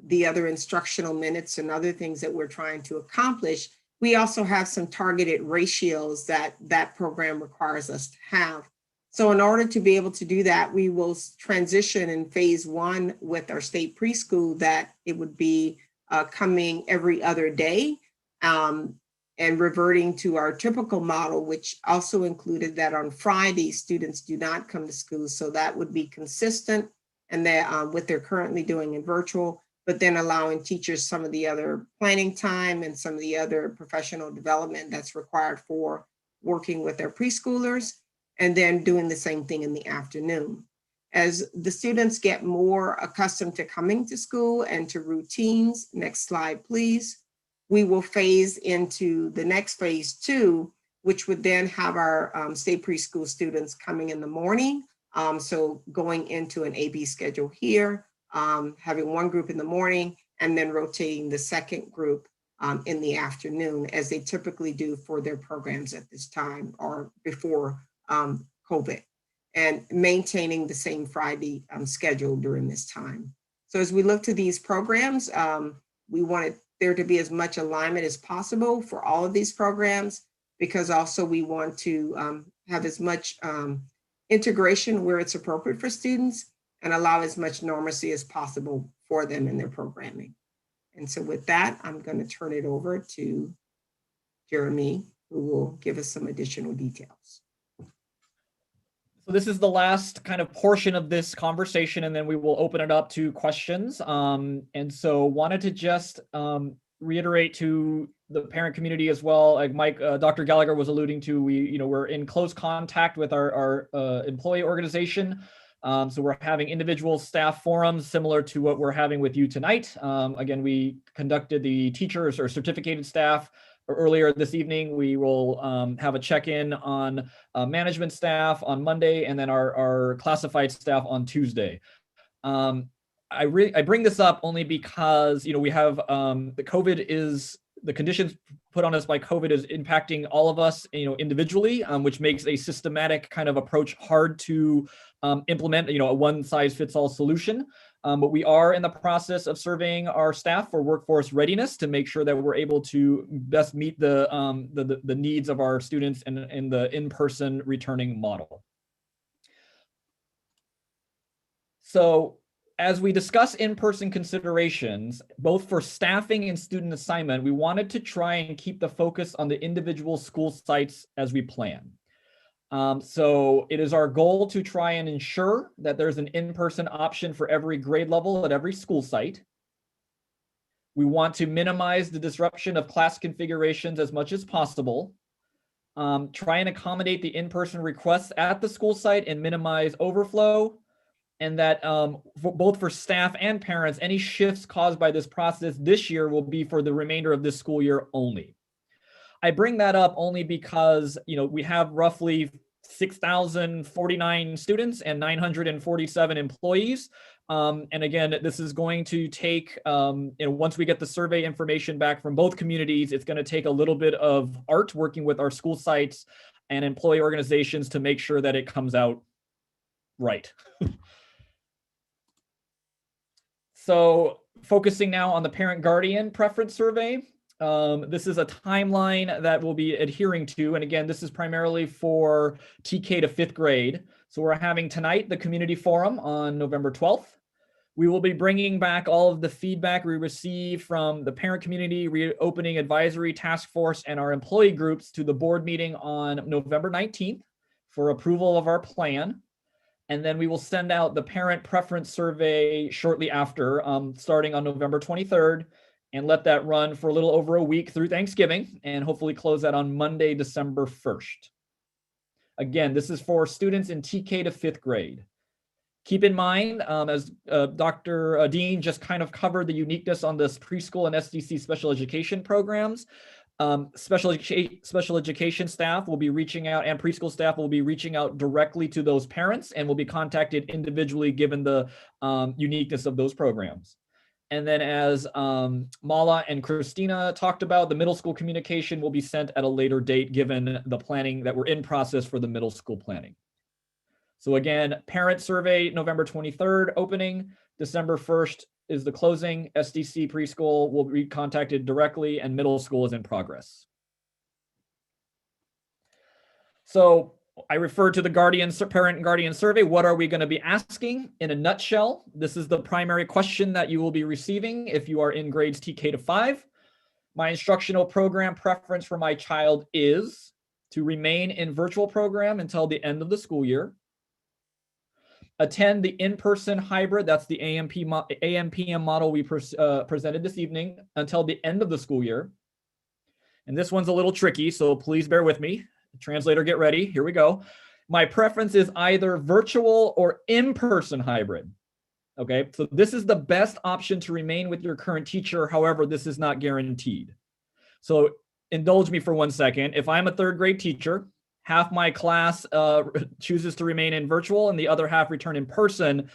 the other instructional minutes and other things that we're trying to accomplish, we also have some targeted ratios that that program requires us to have. So in order to be able to do that, we will transition in phase 1 with our state preschool that it would be coming every other day. And reverting to our typical model, which also included that on Friday, students do not come to school. So that would be consistent and that what they're currently doing in virtual, but then allowing teachers some of the other planning time and some of the other professional development that's required for working with their preschoolers, and then doing the same thing in the afternoon. As the students get more accustomed to coming to school and to routines, next slide, please. We will phase into the next phase 2, which would then have our state preschool students coming in the morning. So going into an AB schedule here, having one group in the morning and then rotating the second group in the afternoon, as they typically do for their programs at this time or before COVID, and maintaining the same Friday schedule during this time. So as we look to these programs, we wanted there to be as much alignment as possible for all of these programs, because also we want to have as much integration where it's appropriate for students and allow as much normalcy as possible for them in their programming. And so with that, I'm going to turn it over to Jeremy, who will give us some additional details. So this is the last kind of portion of this conversation, and then we will open it up to questions. And so wanted to just reiterate to the parent community as well, like Mike, Dr. Gallagher was alluding to, we're in close contact with our employee organization. So we're having individual staff forums similar to what we're having with you tonight. Again, we conducted the teachers or certificated staff earlier this evening. We will have a check-in on management staff on Monday, and then our classified staff on Tuesday. I bring this up only because we have the conditions put on us by COVID is impacting all of us, individually, which makes a systematic kind of approach hard to implement, a one-size-fits-all solution. But we are in the process of surveying our staff for workforce readiness to make sure that we're able to best meet the needs of our students in the in-person returning model. So as we discuss in-person considerations, both for staffing and student assignment, we wanted to try and keep the focus on the individual school sites as we plan. So it is our goal to try and ensure that there's an in-person option for every grade level at every school site. We want to minimize the disruption of class configurations as much as possible. Try and accommodate the in-person requests at the school site and minimize overflow. And that both for staff and parents, any shifts caused by this process this year will be for the remainder of this school year only. I bring that up only because, we have roughly 6,049 students and 947 employees. And again, this is going to take, once we get the survey information back from both communities, it's going to take a little bit of art working with our school sites and employee organizations to make sure that it comes out right. So focusing now on the parent guardian preference survey. This is a timeline that we'll be adhering to. And again, this is primarily for TK to 5th grade. So we're having tonight the community forum on November 12th. We will be bringing back all of the feedback we received from the parent community, reopening advisory task force, and our employee groups to the board meeting on November 19th for approval of our plan. And then we will send out the parent preference survey shortly after, starting on November 23rd, and let that run for a little over a week through Thanksgiving, and hopefully close that on Monday, December 1st. Again, this is for students in TK to 5th grade. Keep in mind, as Dr. Dean just kind of covered the uniqueness on this preschool and SDC special education programs, special education staff will be reaching out, and preschool staff will be reaching out directly to those parents and will be contacted individually given the uniqueness of those programs. And then as Mala and Christina talked about, the middle school communication will be sent at a later date given the planning that we're in process for the middle school planning. So again, parent survey, November 23rd opening, December 1st is the closing. SDC preschool will be contacted directly, and middle school is in progress. So I referred to the parent and guardian survey. What are we going to be asking? In a nutshell, this is the primary question that you will be receiving if you are in grades TK to 5. My instructional program preference for my child is to remain in virtual program until the end of the school year. Attend the in-person hybrid, that's the AMPM model we presented this evening, until the end of the school year. And this one's a little tricky, so please bear with me. Translator, get ready. Here we go. My preference is either virtual or in-person hybrid. Okay, so this is the best option to remain with your current teacher. However, this is not guaranteed. So indulge me for 1 second. If I'm a 3rd grade teacher, half my class chooses to remain in virtual and the other half return in person,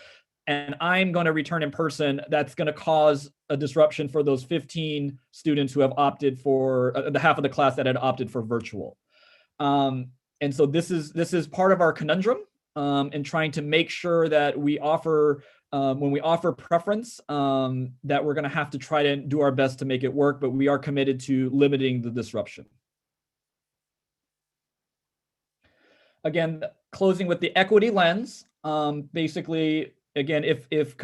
and I'm going to return in person, that's going to cause a disruption for those 15 students who have opted for, the half of the class that had opted for virtual. And so this is part of our conundrum in trying to make sure that we offer, when we offer preference, that we're going to have to try to do our best to make it work, but we are committed to limiting the disruption. Again, closing with the equity lens, basically, again, if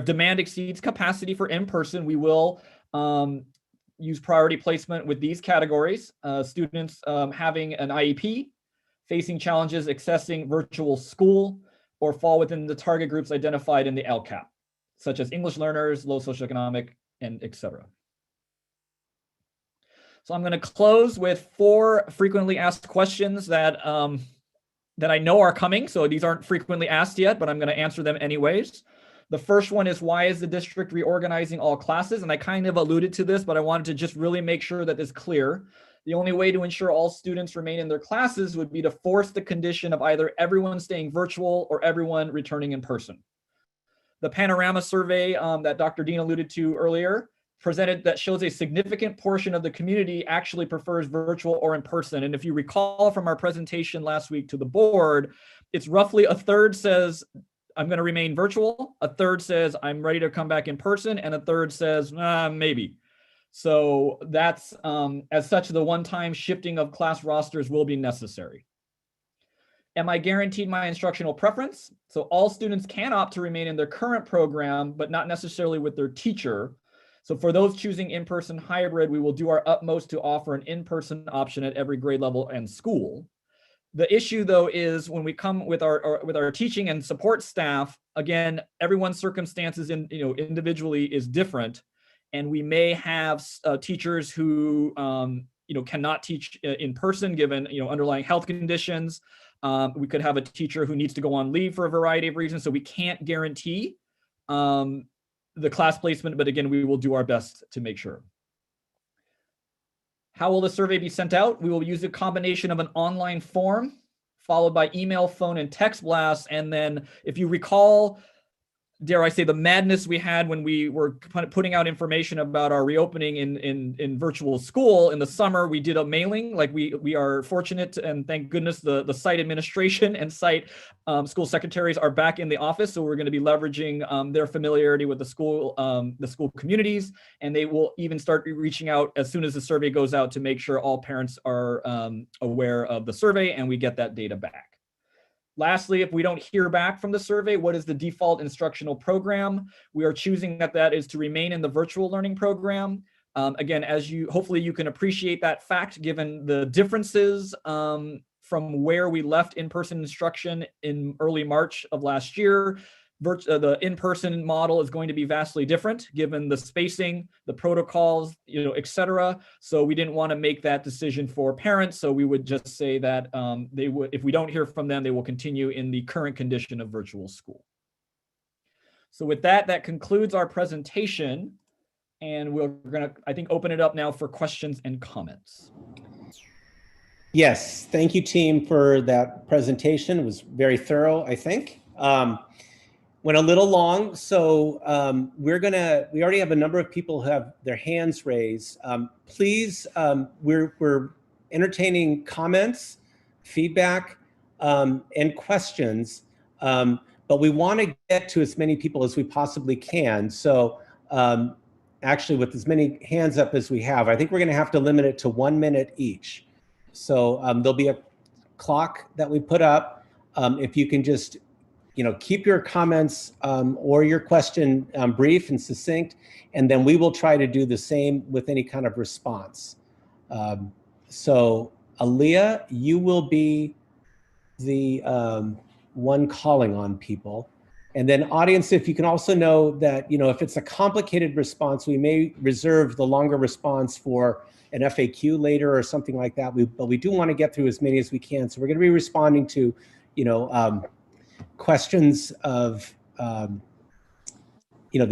demand exceeds capacity for in-person, we will use priority placement with these categories. Students having an IEP, facing challenges accessing virtual school, or fall within the target groups identified in the LCAP, such as English learners, low socioeconomic, and etc. So I'm going to close with 4 frequently asked questions that I know are coming. So these aren't frequently asked yet, but I'm going to answer them anyways. The first one is, why is the district reorganizing all classes? And I kind of alluded to this, but I wanted to just really make sure that it's clear. The only way to ensure all students remain in their classes would be to force the condition of either everyone staying virtual or everyone returning in person. The panorama survey that Dr. Dean alluded to earlier presented that shows a significant portion of the community actually prefers virtual or in person. And if you recall from our presentation last week to the board, it's roughly a third says, I'm going to remain virtual, a third says, I'm ready to come back in person, and a third says, maybe. So that's, as such, the one-time shifting of class rosters will be necessary. Am I guaranteed my instructional preference? So all students can opt to remain in their current program, but not necessarily with their teacher. So for those choosing in-person hybrid, we will do our utmost to offer an in-person option at every grade level and school. The issue, though, is when we come with our teaching and support staff, again, everyone's circumstances individually is different, and we may have teachers who cannot teach in person given underlying health conditions. We could have a teacher who needs to go on leave for a variety of reasons, so we can't guarantee the class placement, but again, we will do our best to make sure. How will the survey be sent out? We will use a combination of an online form followed by email, phone, and text blasts. And then if you recall, dare I say, the madness we had when we were putting out information about our reopening in virtual school in the summer, we did a mailing. Like we are fortunate, and thank goodness the site administration and site school secretaries are back in the office. So we're going to be leveraging their familiarity with the school communities, and they will even start reaching out as soon as the survey goes out to make sure all parents are aware of the survey and we get that data back. Lastly, if we don't hear back from the survey, what is the default instructional program? We are choosing that is to remain in the virtual learning program. Again, hopefully you can appreciate that fact given the differences from where we left in-person instruction in early March of last year. The in-person model is going to be vastly different given the spacing, the protocols, et cetera. So we didn't want to make that decision for parents. So we would just say that if we don't hear from them, they will continue in the current condition of virtual school. So with that, that concludes our presentation. And we're going to, I think, open it up now for questions and comments. Yes, thank you, team, for that presentation. It was very thorough, I think. Went a little long, so we already have a number of people who have their hands raised. Please, we're entertaining comments, feedback, and questions, but we want to get to as many people as we possibly can. So actually, with as many hands up as we have, I think we're going to have to limit it to 1 minute each. So there'll be a clock that we put up. If you can just keep your comments or your question brief and succinct, and then we will try to do the same with any kind of response. So Aaliyah, you will be the one calling on people. And then audience, if you can also know that, if it's a complicated response, we may reserve the longer response for an FAQ later or something like that. But we do want to get through as many as we can. So we're going to be responding to, questions of, the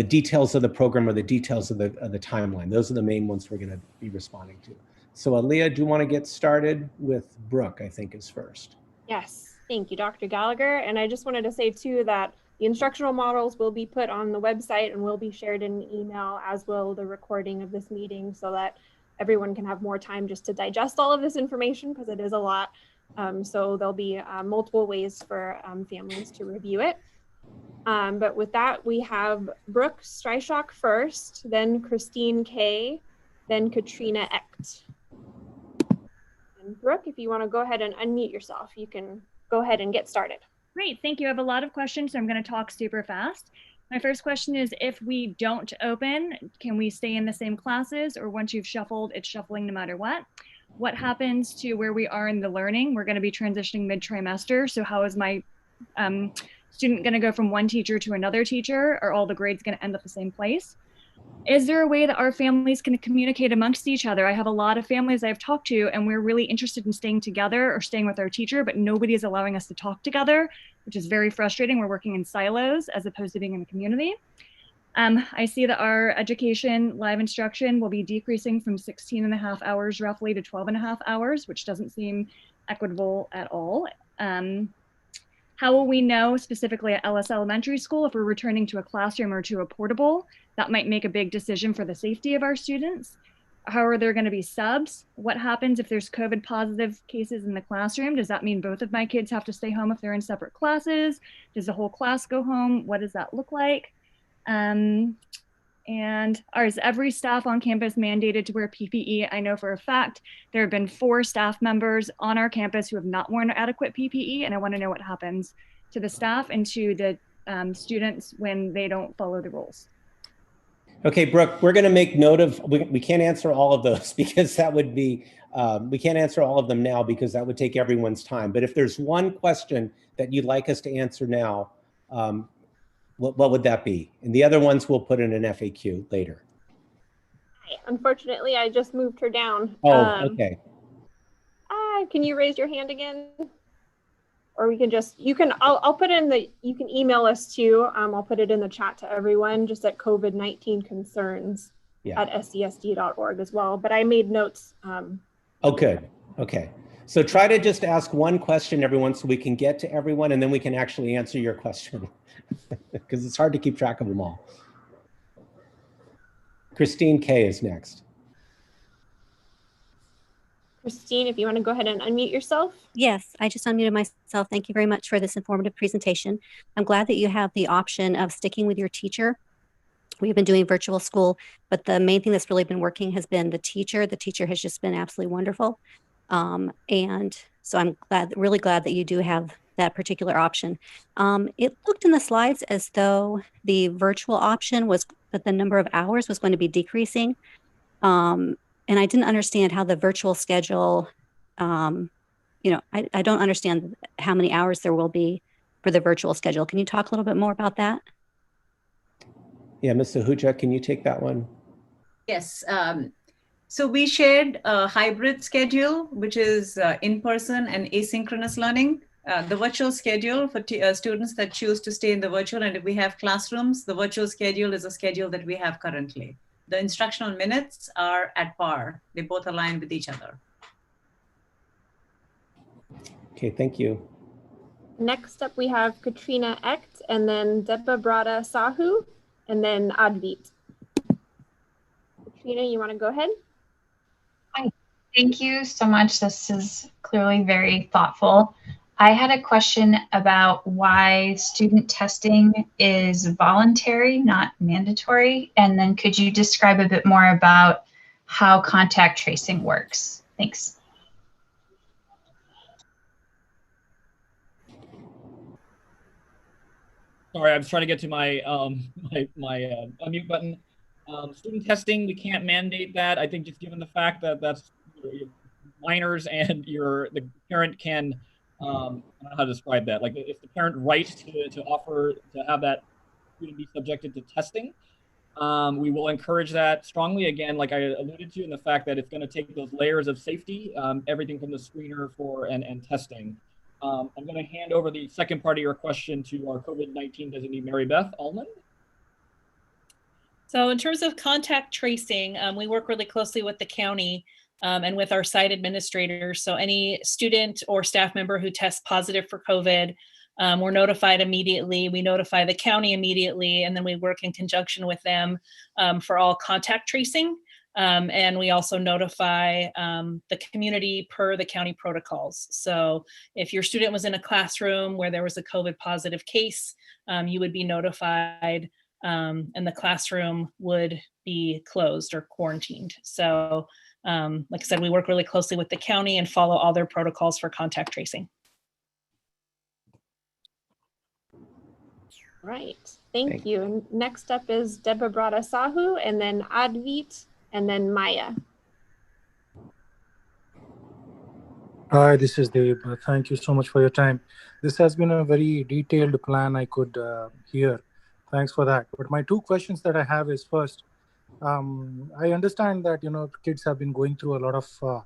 details of the program or the details of the timeline. Those are the main ones we're going to be responding to. So Aaliyah, do you want to get started with Brooke, I think is first. Yes, thank you, Dr. Gallagher. And I just wanted to say too that the instructional models will be put on the website and will be shared in an email, as will the recording of this meeting, so that everyone can have more time just to digest all of this information, because it is a lot. So there'll be multiple ways for families to review it. But with that, we have Brooke Streichok first, then Christine K, then Katrina Echt. And Brooke, if you want to go ahead and unmute yourself, you can go ahead and get started. Great, thank you. I have a lot of questions, so I'm going to talk super fast. My first question is, if we don't open, can we stay in the same classes, or once you've shuffled, it's shuffling no matter what? What happens to where we are in the learning? We're going to be transitioning mid-trimester, so how is my student going to go from one teacher to another teacher? Are all the grades going to end up the same place? Is there a way that our families can communicate amongst each other? I have a lot of families I've talked to, and we're really interested in staying together or staying with our teacher, but nobody is allowing us to talk together, which is very frustrating. We're working in silos as opposed to being in the community. I see that our education live instruction will be decreasing from 16.5 hours roughly to 12.5 hours, which doesn't seem equitable at all. How will we know specifically at Ellis Elementary School if we're returning to a classroom or to a portable? That might make a big decision for the safety of our students. How are there going to be subs? What happens if there's COVID positive cases in the classroom? Does that mean both of my kids have to stay home if they're in separate classes? Does the whole class go home? What does that look like? And is every staff on campus mandated to wear PPE? I know for a fact there have been 4 staff members on our campus who have not worn adequate PPE, and I want to know what happens to the staff and to the students when they don't follow the rules. Okay, Brooke, we're going to make note of, we can't answer all of those because that would be, we can't answer all of them now because that would take everyone's time. But if there's one question that you'd like us to answer now, what would that be? And the other ones we'll put in an FAQ later. Unfortunately, I just moved her down. Oh, okay. Can you raise your hand again? Or we can just, I'll put in you can email us too. I'll put it in the chat to everyone, just at COVID-19 concerns at scSD.org as well. But I made notes. Oh, good. Okay. So try to just ask one question, everyone, so we can get to everyone, and then we can actually answer your question, because it's hard to keep track of them all. Christine K is next. Christine, if you want to go ahead and unmute yourself. Yes, I just unmuted myself. Thank you very much for this informative presentation. I'm glad that you have the option of sticking with your teacher. We've been doing virtual school, but the main thing that's really been working has been the teacher. The teacher has just been absolutely wonderful. And so I'm really glad that you do have that particular option. It looked in the slides as though the virtual option was that the number of hours was going to be decreasing. And I didn't understand how the virtual schedule, you know, I don't understand how many hours there will be for the virtual schedule. Can you talk a little bit more about that? Yeah, Ms. Ahuja, can you take that one? Yes. So we shared a hybrid schedule, which is in-person and asynchronous learning. The virtual schedule for students that choose to stay in the virtual, and if we have classrooms, the virtual schedule is a schedule that we have currently. The instructional minutes are at par. They both align with each other. Okay, thank you. Next up, we have Katrina Echt, and then Debabrata Sahu, and then Advit. Katrina, you want to go ahead? Hi, thank you so much. This is clearly very thoughtful. I had a question about why student testing is voluntary, not mandatory. And then could you describe a bit more about how contact tracing works? Thanks. Sorry, I was trying to get to my unmute button. Student testing, we can't mandate that. I think just given the fact that that's minors and the parent can, I don't know how to describe that. Like if the parent right to offer to have that student be subjected to testing, we will encourage that strongly. Again, like I alluded to, in the fact that it's going to take those layers of safety, everything from the screener and testing. I'm going to hand over the second part of your question to our COVID-19 designee, Mary Beth Allman. So in terms of contact tracing, we work really closely with the county and with our site administrators. So any student or staff member who tests positive for COVID, we're notified immediately. We notify the county immediately, and then we work in conjunction with them for all contact tracing. And we also notify the community per the county protocols. So if your student was in a classroom where there was a COVID positive case, you would be notified and the classroom would be closed or quarantined. So like I said, we work really closely with the county and follow all their protocols for contact tracing. Right, thank you. And next up is Debabrata Sahu, and then Advit, and then Maya. Hi, this is Dave. Thank you so much for your time. This has been a very detailed plan I could hear. Thanks for that. But my two questions that I have is first, I understand that, you know, kids have been going through a lot of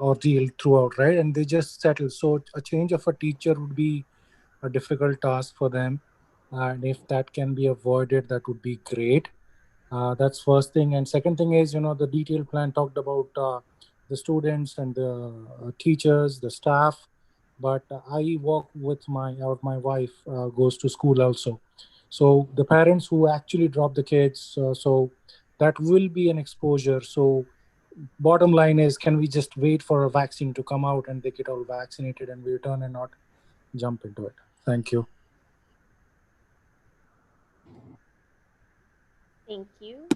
ordeal throughout, right? And they just settle. So a change of a teacher would be a difficult task for them. And if that can be avoided, that would be great. That's first thing. And second thing is, you know, the detailed plan talked about the students and the teachers, the staff. But I work with my wife goes to school also. So the parents who actually drop the kids, so that will be an exposure. So bottom line is, can we just wait for a vaccine to come out and they get all vaccinated and we return and not jump into it? Thank you. Thank you.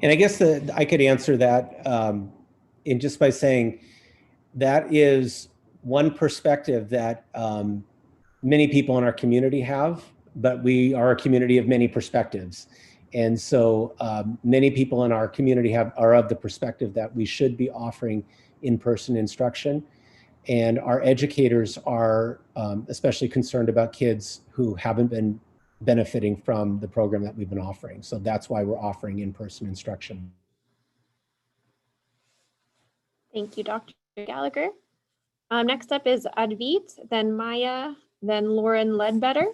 And I guess I could answer that in just by saying that is one perspective that many people in our community have, but we are a community of many perspectives. And so many people in our community are of the perspective that we should be offering in-person instruction. And our educators are especially concerned about kids who haven't been benefiting from the program that we've been offering. So that's why we're offering in-person instruction. Thank you, Dr. Gallagher. Next up is Advit, then Maya, then Lauren Ledbetter.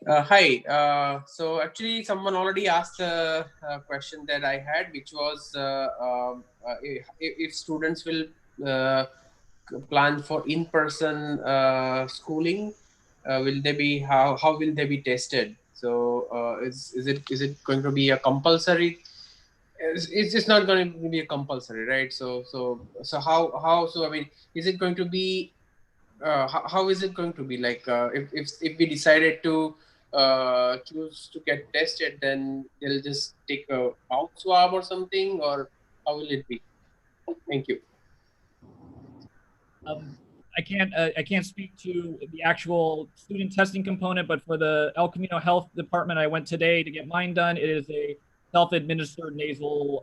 Hi. So actually, someone already asked a question that I had, which was if students will plan for in-person schooling, will they be how will they be tested? So is it going to be a compulsory? It's just not going to be a compulsory, right? So how so I mean, is it going to be how is it going to be like if we decided to choose to get tested, then they'll just take a mouth swab or something, or how will it be? Thank you. I can't speak to the actual student testing component, but for the El Camino Health Department, I went today to get mine done. It is a self-administered nasal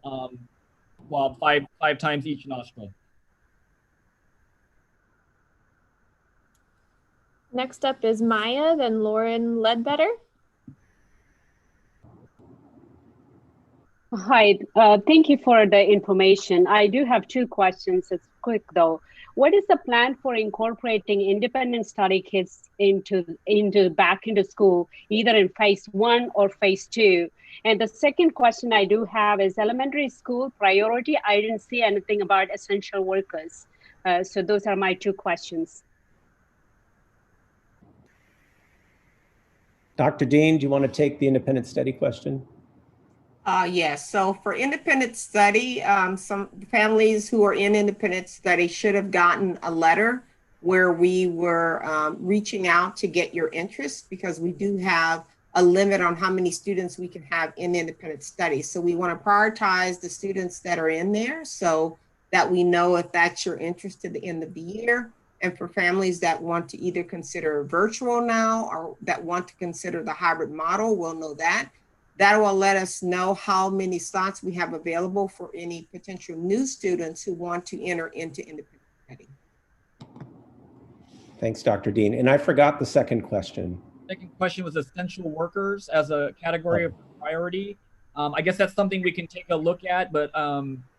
swab, five times each nostril. Next up is Maya, then Lauren Ledbetter. Hi, thank you for the information. I do have two questions. It's quick though. What is the plan for incorporating independent study kits back into school, either in phase 1 or phase 2? And the second question I do have is elementary school priority. I didn't see anything about essential workers. So those are my two questions. Dr. Dean, do you want to take the independent study question? Yes, so for independent study, some families who are in independent study should have gotten a letter where we were reaching out to get your interest, because we do have a limit on how many students we can have in independent study. So we want to prioritize the students that are in there so that we know if that's your interest at the end of the year. And for families that want to either consider virtual now or that want to consider the hybrid model, we'll know that. That will let us know how many slots we have available for any potential new students who want to enter into independent study. Thanks, Dr. Dean. And I forgot the second question. Second question was essential workers as a category of priority. I guess that's something we can take a look at, but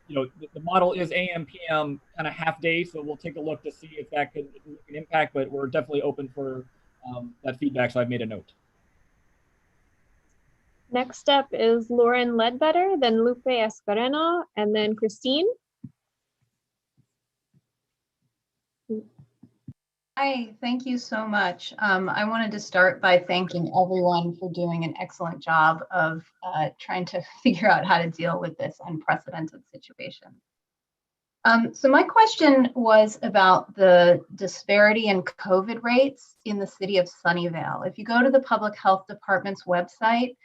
you know, the model is AM, PM kind of half day, so we'll take a look to see if that could make an impact, but we're definitely open for that feedback, so I've made a note. Next up is Lauren Ledbetter, then Lupe Escareno, and then Christine. Hi, thank you so much. I wanted to start by thanking everyone for doing an excellent job of trying to figure out how to deal with this unprecedented situation. So my question was about the disparity in COVID rates in the city of Sunnyvale. If you go to the Public Health Department's website,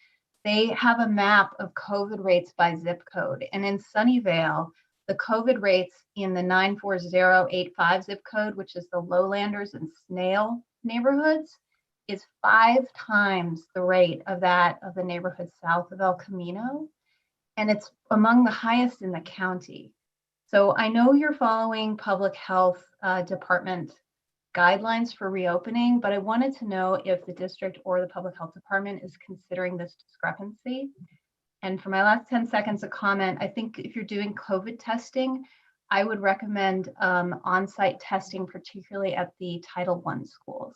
they have a map of COVID rates by zip code. And in Sunnyvale, the COVID rates in the 94085 zip code, which is the Lowlanders and Snail neighborhoods, is 5 times the rate of that of the neighborhood south of El Camino. And it's among the highest in the county. So I know you're following Public Health Department guidelines for reopening, but I wanted to know if the district or the Public Health Department is considering this discrepancy. And for my last 10 seconds of comment, I think if you're doing COVID testing, I would recommend on-site testing, particularly at the Title I schools.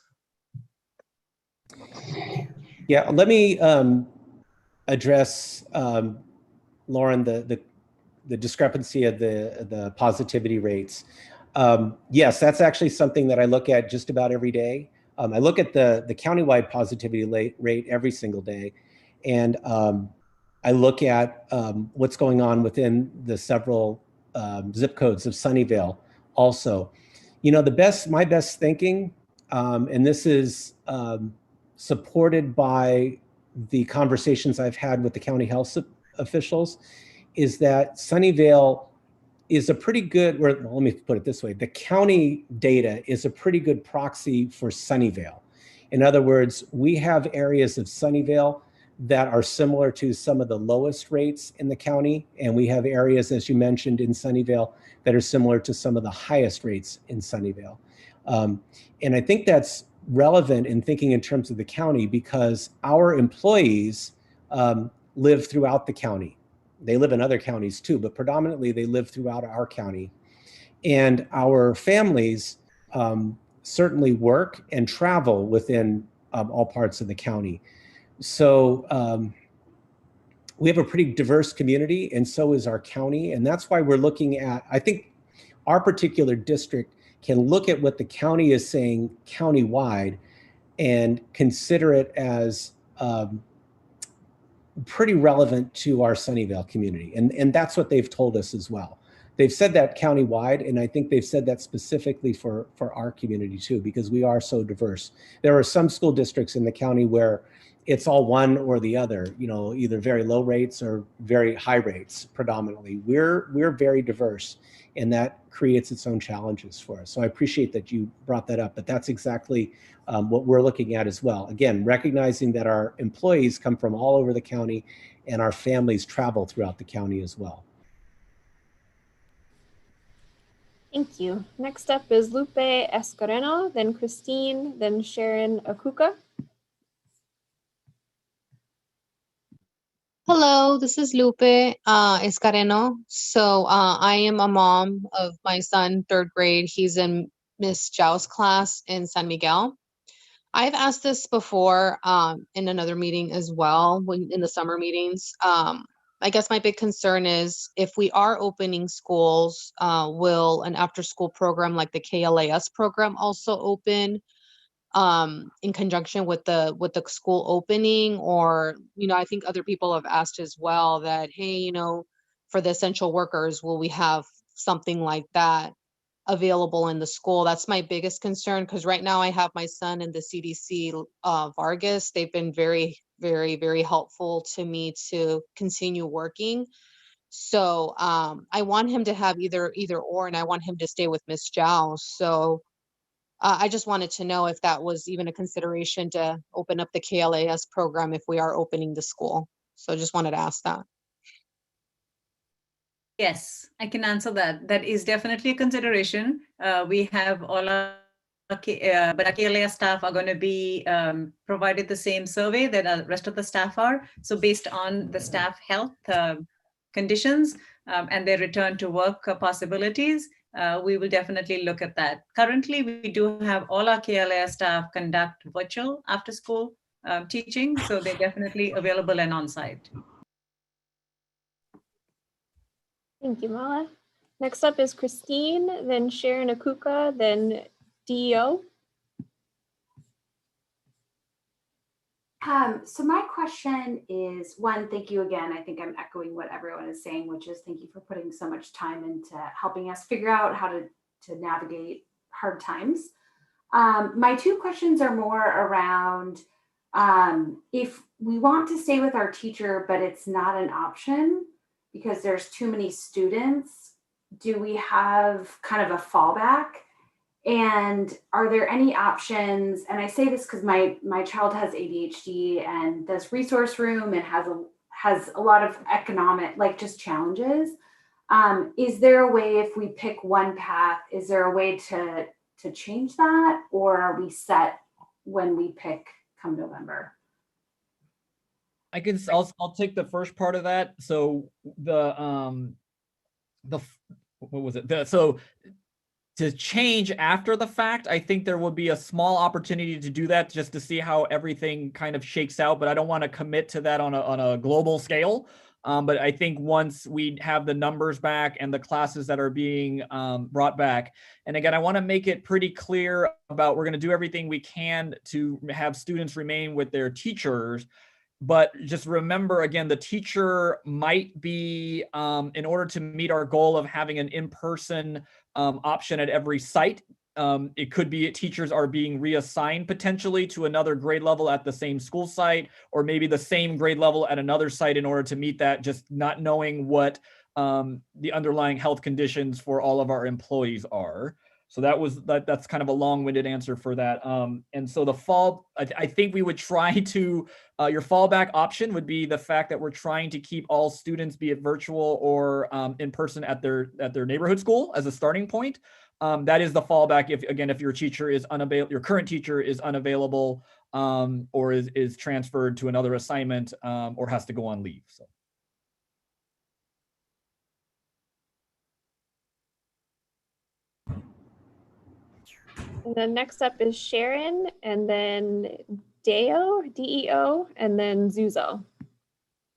Yeah, let me address, Lauren, the discrepancy of the positivity rates. Yes, that's actually something that I look at just about every day. I look at the countywide positivity rate every single day, and I look at what's going on within the several zip codes of Sunnyvale also. You know, my best thinking, and this is supported by the conversations I've had with the county health officials, is that Sunnyvale is a pretty good, or let me put it this way, the county data is a pretty good proxy for Sunnyvale. In other words, we have areas of Sunnyvale that are similar to some of the lowest rates in the county, and we have areas, as you mentioned, in Sunnyvale that are similar to some of the highest rates in Sunnyvale. And I think that's relevant in thinking in terms of the county, because our employees live throughout the county. They live in other counties too, but predominantly they live throughout our county. And our families certainly work and travel within all parts of the county. So we have a pretty diverse community, and so is our county. And that's why we're looking at, I think our particular district can look at what the county is saying countywide and consider it as pretty relevant to our Sunnyvale community. And that's what they've told us as well. They've said that countywide, and I think they've said that specifically for our community too, because we are so diverse. There are some school districts in the county where it's all one or the other, you know, either very low rates or very high rates predominantly. We're very diverse, and that creates its own challenges for us. So I appreciate that you brought that up, but that's exactly what we're looking at as well. Again, recognizing that our employees come from all over the county and our families travel throughout the county as well. Thank you. Next up is Lupe Escareno, then Christine, then Sharon Akuka. Hello, this is Lupe Escareno. So I am a mom of my son, 3rd grade. He's in Miss Zhao's class in San Miguel. I've asked this before in another meeting as well, in the summer meetings. I guess my big concern is if we are opening schools, will an after-school program like the KLAS program also open in conjunction with the school opening? Or, you know, I think other people have asked as well that, hey, you know, for the essential workers, will we have something like that available in the school? That's my biggest concern, because right now I have my son in the CDC Vargas. They've been very, very, very helpful to me to continue working. So I want him to have either or, and I want him to stay with Miss Zhao. So I just wanted to know if that was even a consideration to open up the KLAS program if we are opening the school. So I just wanted to ask that. Yes, I can answer that. That is definitely a consideration. We have all our but our KLAS staff are going to be provided the same survey that the rest of the staff are. So based on the staff health conditions and their return to work possibilities, we will definitely look at that. Currently, we do have all our KLAS staff conduct virtual after school teaching, so they're definitely available and on site. Thank you, Mala. Next up is Christine, then Sharon Akuka, then DEO. So my question is, one, thank you again. I think I'm echoing what everyone is saying, which is thank you for putting so much time into helping us figure out how to navigate hard times. My 2 questions are more around if we want to stay with our teacher, but it's not an option because there's too many students, do we have kind of a fallback? And are there any options? And I say this because my child has ADHD and does resource room and has a lot of economic, like just challenges. Is there a way, if we pick one path, is there a way to change that, or are we set when we pick come November? I'll take the first part of that. So what was it? So to change after the fact, I think there will be a small opportunity to do that just to see how everything kind of shakes out, but I don't want to commit to that on a global scale. But I think once we have the numbers back and the classes that are being brought back, and again, I want to make it pretty clear about we're going to do everything we can to have students remain with their teachers. But just remember, again, the teacher might be, in order to meet our goal of having an in-person option at every site, it could be teachers are being reassigned potentially to another grade level at the same school site, or maybe the same grade level at another site in order to meet that, just not knowing what the underlying health conditions for all of our employees are. So that's kind of a long-winded answer for that. And so I think we would try to, your fallback option would be the fact that we're trying to keep all students, be it virtual or in person at their neighborhood school as a starting point. That is the fallback if your teacher is unavailable, your current teacher is unavailable or is transferred to another assignment or has to go on leave. So. And then next up is Sharon, and then Deo, D-E-O, and then Zuzo.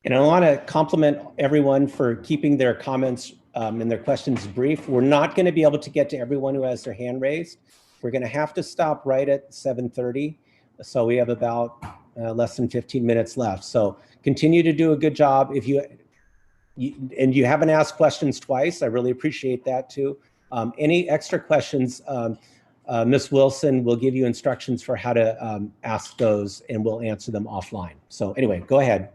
And I want to compliment everyone for keeping their comments and their questions brief. We're not going to be able to get to everyone who has their hand raised. We're going to have to stop right at 7:30. So we have about less than 15 minutes left. So continue to do a good job. If you haven't asked questions twice, I really appreciate that too. Any extra questions, Ms. Wilson will give you instructions for how to ask those, and we'll answer them offline. So anyway, go ahead.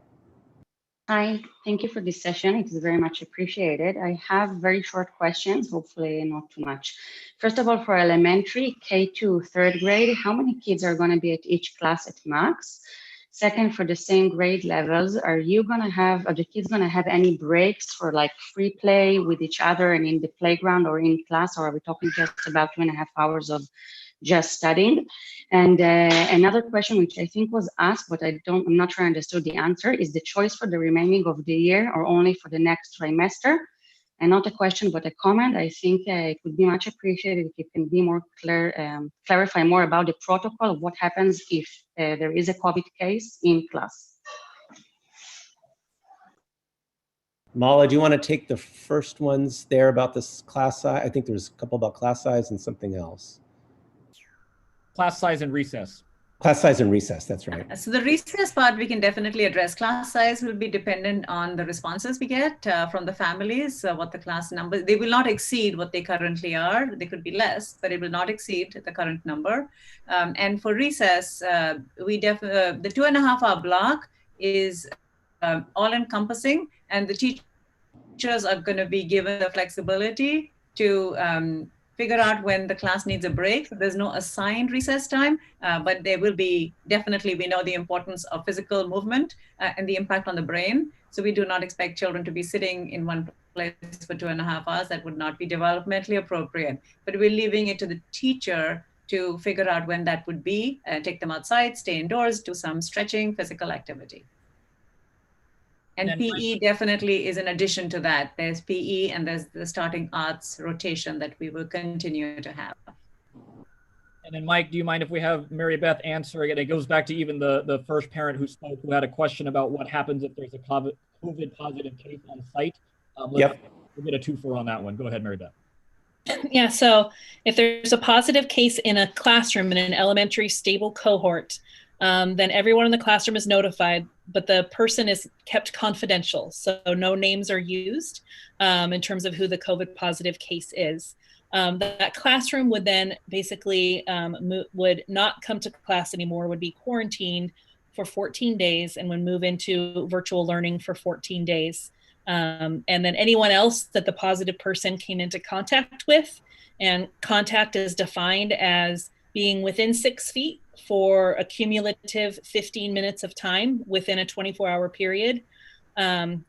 Hi, thank you for this session. It is very much appreciated. I have very short questions, hopefully not too much. First of all, for elementary, K to third grade, how many kids are going to be at each class at max? Second, for the same grade levels, are the kids going to have any breaks for like free play with each other and in the playground or in class, or are we talking just about 2.5 hours of just studying? And another question, which I think was asked, but I'm not sure I understood the answer, is the choice for the remaining of the year or only for the next trimester? And not a question, but a comment. I think it would be much appreciated if you can be more clear, clarify more about the protocol of what happens if there is a COVID case in class. Mala, do you want to take the first ones there about this class size? I think there's a couple about class size and something else. Class size and recess. Class size and recess, that's right. So the recess part, we can definitely address. Class size will be dependent on the responses we get from the families, what the class number, they will not exceed what they currently are. They could be less, but it will not exceed the current number. And for recess, the 2.5 hour block is all encompassing, and the teachers are going to be given the flexibility to figure out when the class needs a break. So there's no assigned recess time, but there will be, definitely, we know the importance of physical movement and the impact on the brain. So we do not expect children to be sitting in one place for 2.5 hours. That would not be developmentally appropriate. But we're leaving it to the teacher to figure out when that would be, take them outside, stay indoors, do some stretching, physical activity. And PE definitely is an addition to that. There's PE and there's the starting arts rotation that we will continue to have. And then Mike, do you mind if we have Mary Beth answer it? It goes back to even the first parent who spoke, who had a question about what happens if there's a COVID positive case on site. We'll get a twofer on that one. Go ahead, Mary Beth. Yeah, so if there's a positive case in a classroom in an elementary stable cohort, then everyone in the classroom is notified, but the person is kept confidential. So no names are used in terms of who the COVID positive case is. That classroom would then basically would not come to class anymore, would be quarantined for 14 days and would move into virtual learning for 14 days. And then anyone else that the positive person came into contact with, and contact is defined as being within 6 feet for a cumulative 15 minutes of time within a 24-hour period,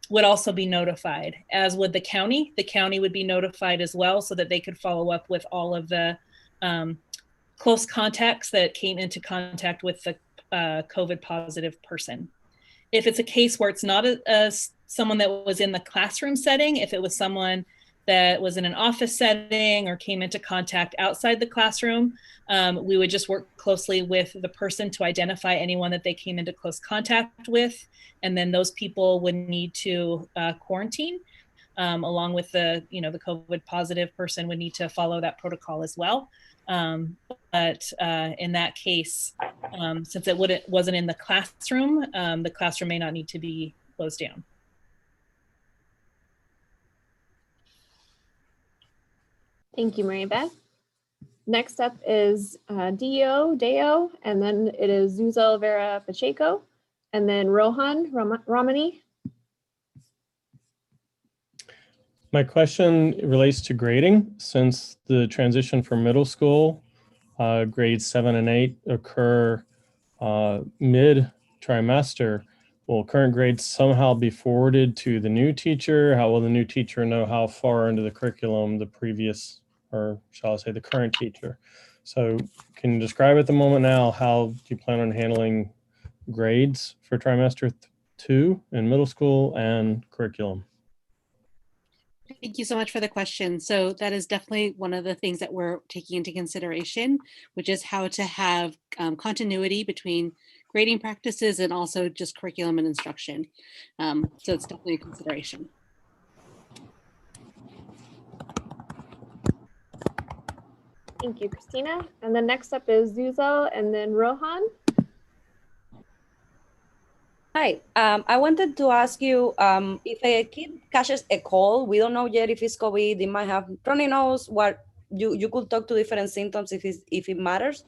would also be notified, as would the county. The county would be notified as well so that they could follow up with all of the close contacts that came into contact with the COVID positive person. If it's a case where it's not someone that was in the classroom setting, if it was someone that was in an office setting or came into contact outside the classroom, we would just work closely with the person to identify anyone that they came into close contact with. And then those people would need to quarantine along with the COVID positive person would need to follow that protocol as well. But in that case, since it wasn't in the classroom may not need to be closed down. Thank you, Mary Beth. Next up is Deo, and then it is Zuzel Vera Pacheco, and then Rohan Ramani. My question relates to grading. Since the transition from middle school, grades 7 and 8 occur mid-trimester, will current grades somehow be forwarded to the new teacher? How will the new teacher know how far into the curriculum the previous, or shall I say the current teacher? So can you describe at the moment now, how do you plan on handling grades for trimester 2 in middle school and curriculum? Thank you so much for the question. So that is definitely one of the things that we're taking into consideration, which is how to have continuity between grading practices, and also just curriculum and instruction. So it's definitely a consideration. Thank you, Christina. And then next up is Zuzo and then Rohan. Hi, I wanted to ask you if a kid catches a cold, we don't know yet if it's COVID, they might have runny nose, what you could talk to different symptoms if it matters.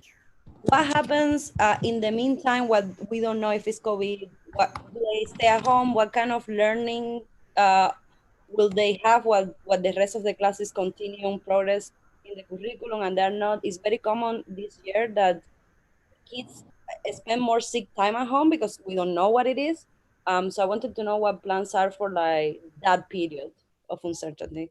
What happens in the meantime, what we don't know if it's COVID, what do they stay at home, what kind of learning will they have what the rest of the classes continue on progress in the curriculum and they're not? It's very common this year that kids spend more sick time at home because we don't know what it is. So I wanted to know what plans are for like that period of uncertainty.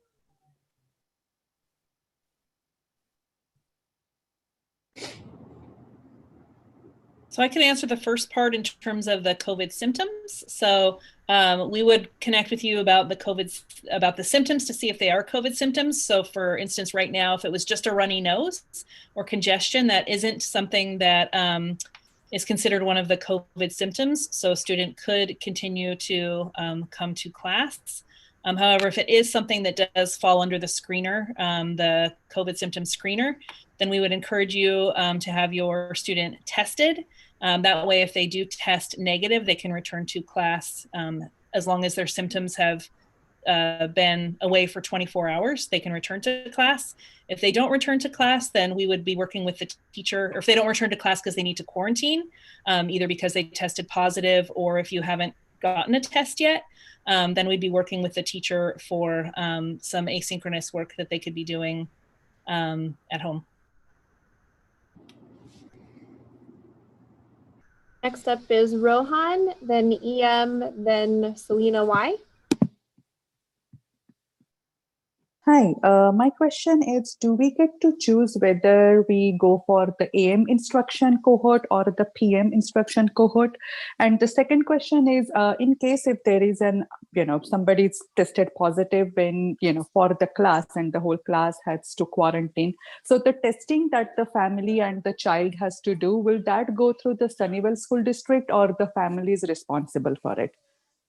So I can answer the first part in terms of the COVID symptoms. So we would connect with you about the symptoms to see if they are COVID symptoms. So for instance, right now, if it was just a runny nose or congestion, that isn't something that is considered one of the COVID symptoms. So a student could continue to come to class. However, if it is something that does fall under the screener, the COVID symptom screener, then we would encourage you to have your student tested. That way, if they do test negative, they can return to class as long as their symptoms have been away for 24 hours, they can return to class. If they don't return to class, then we would be working with the teacher, or if they don't return to class because they need to quarantine, either because they tested positive or if you haven't gotten a test yet, then we'd be working with the teacher for some asynchronous work that they could be doing at home. Next up is Rohan, then EM, then Selena Y. Hi, my question is, do we get to choose whether we go for the AM instruction cohort or the PM instruction cohort? And the second question is, in case if there is somebody's tested positive when, for the class and the whole class has to quarantine. So the testing that the family and the child has to do, will that go through the Sunnyvale School District or the family is responsible for it?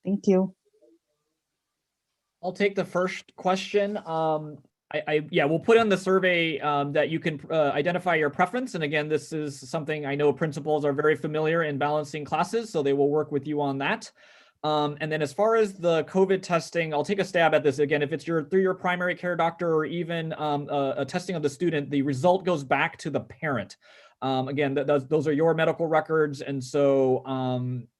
Thank you. I'll take the first question. We'll put on the survey that you can identify your preference. And again, this is something I know principals are very familiar in balancing classes, so they will work with you on that. And then as far as the COVID testing, I'll take a stab at this. Again, if it's through your primary care doctor or even a testing of the student, the result goes back to the parent. Again, those are your medical records, and so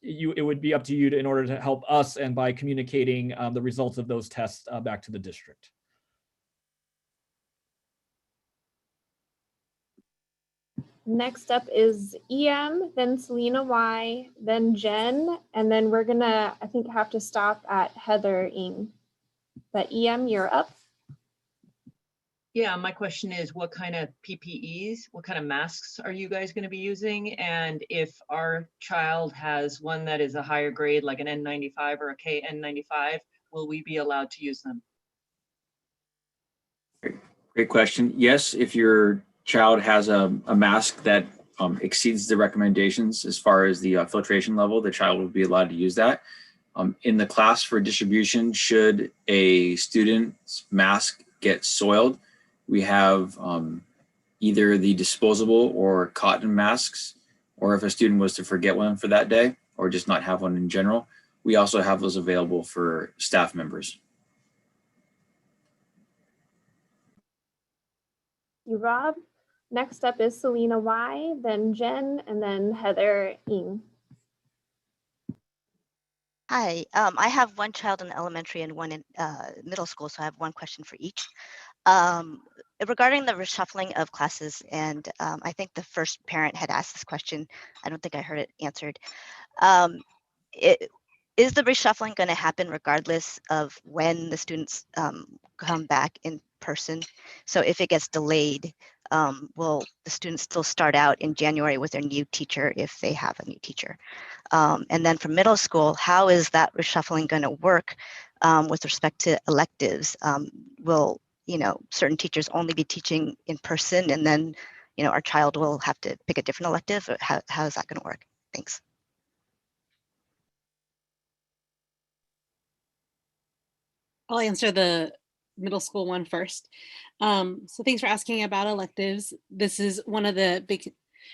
it would be up to you in order to help us and by communicating the results of those tests back to the district. Next up is EM, then Selena Y, then Jen, and then we're gonna, I think, have to stop at Heather Ng. But EM, you're up. Yeah, my question is, what kind of PPEs, what kind of masks are you guys going to be using? And if our child has one that is a higher grade, like an N95 or a KN95, will we be allowed to use them? Great question. Yes, if your child has a mask that exceeds the recommendations as far as the filtration level, the child will be allowed to use that. In the class for distribution, should a student's mask get soiled, we have either the disposable or cotton masks, or if a student was to forget one for that day or just not have one in general, we also have those available for staff members. You, Rob. Next up is Selena Y, then Jen, and then Heather Ng. Hi, I have one child in elementary and one in middle school, so I have one question for each. Regarding the reshuffling of classes, and I think the first parent had asked this question. I don't think I heard it answered. Is the reshuffling going to happen regardless of when the students come back in person? So if it gets delayed, will the students still start out in January with their new teacher if they have a new teacher? And then for middle school, how is that reshuffling going to work with respect to electives? Will certain teachers only be teaching in person, and then our child will have to pick a different elective? Or how is that going to work? Thanks. I'll answer the middle school one first. So thanks for asking about electives. This is one of the big,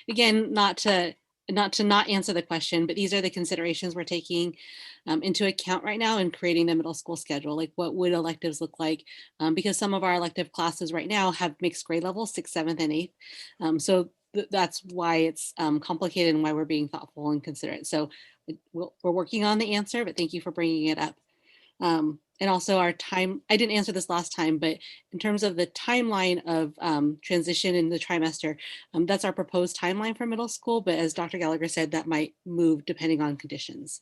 again, not to not answer the question, but these are the considerations we're taking into account right now in creating the middle school schedule. Like, what would electives look like? Because some of our elective classes right now have mixed grade levels, 6th, 7th, and 8th. So that's why it's complicated and why we're being thoughtful and considerate. So we're working on the answer, but thank you for bringing it up. And also our time, I didn't answer this last time, but in terms of the timeline of transition in the trimester, that's our proposed timeline for middle school. But as Dr. Gallagher said, that might move depending on conditions.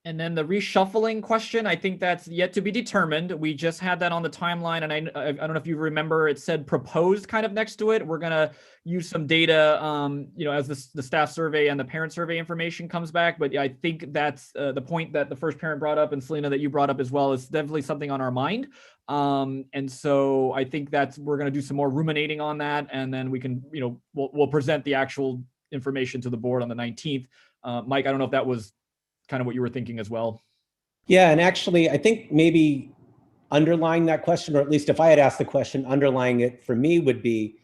And then the reshuffling question, I think that's yet to be determined. We just had that on the timeline, and I don't know if you remember, it said proposed kind of next to it. We're gonna use some data, as the staff survey and the parent survey information comes back. But I think that's the point that the first parent brought up, and Selena, that you brought up as well, is definitely something on our mind. And so I think we're gonna do some more ruminating on that, and then we can, we'll present the actual information to the board on the 19th. Mike, I don't know if that was kind of what you were thinking as well. Yeah, and actually, I think maybe underlying that question, or at least if I had asked the question, underlying it for me would be,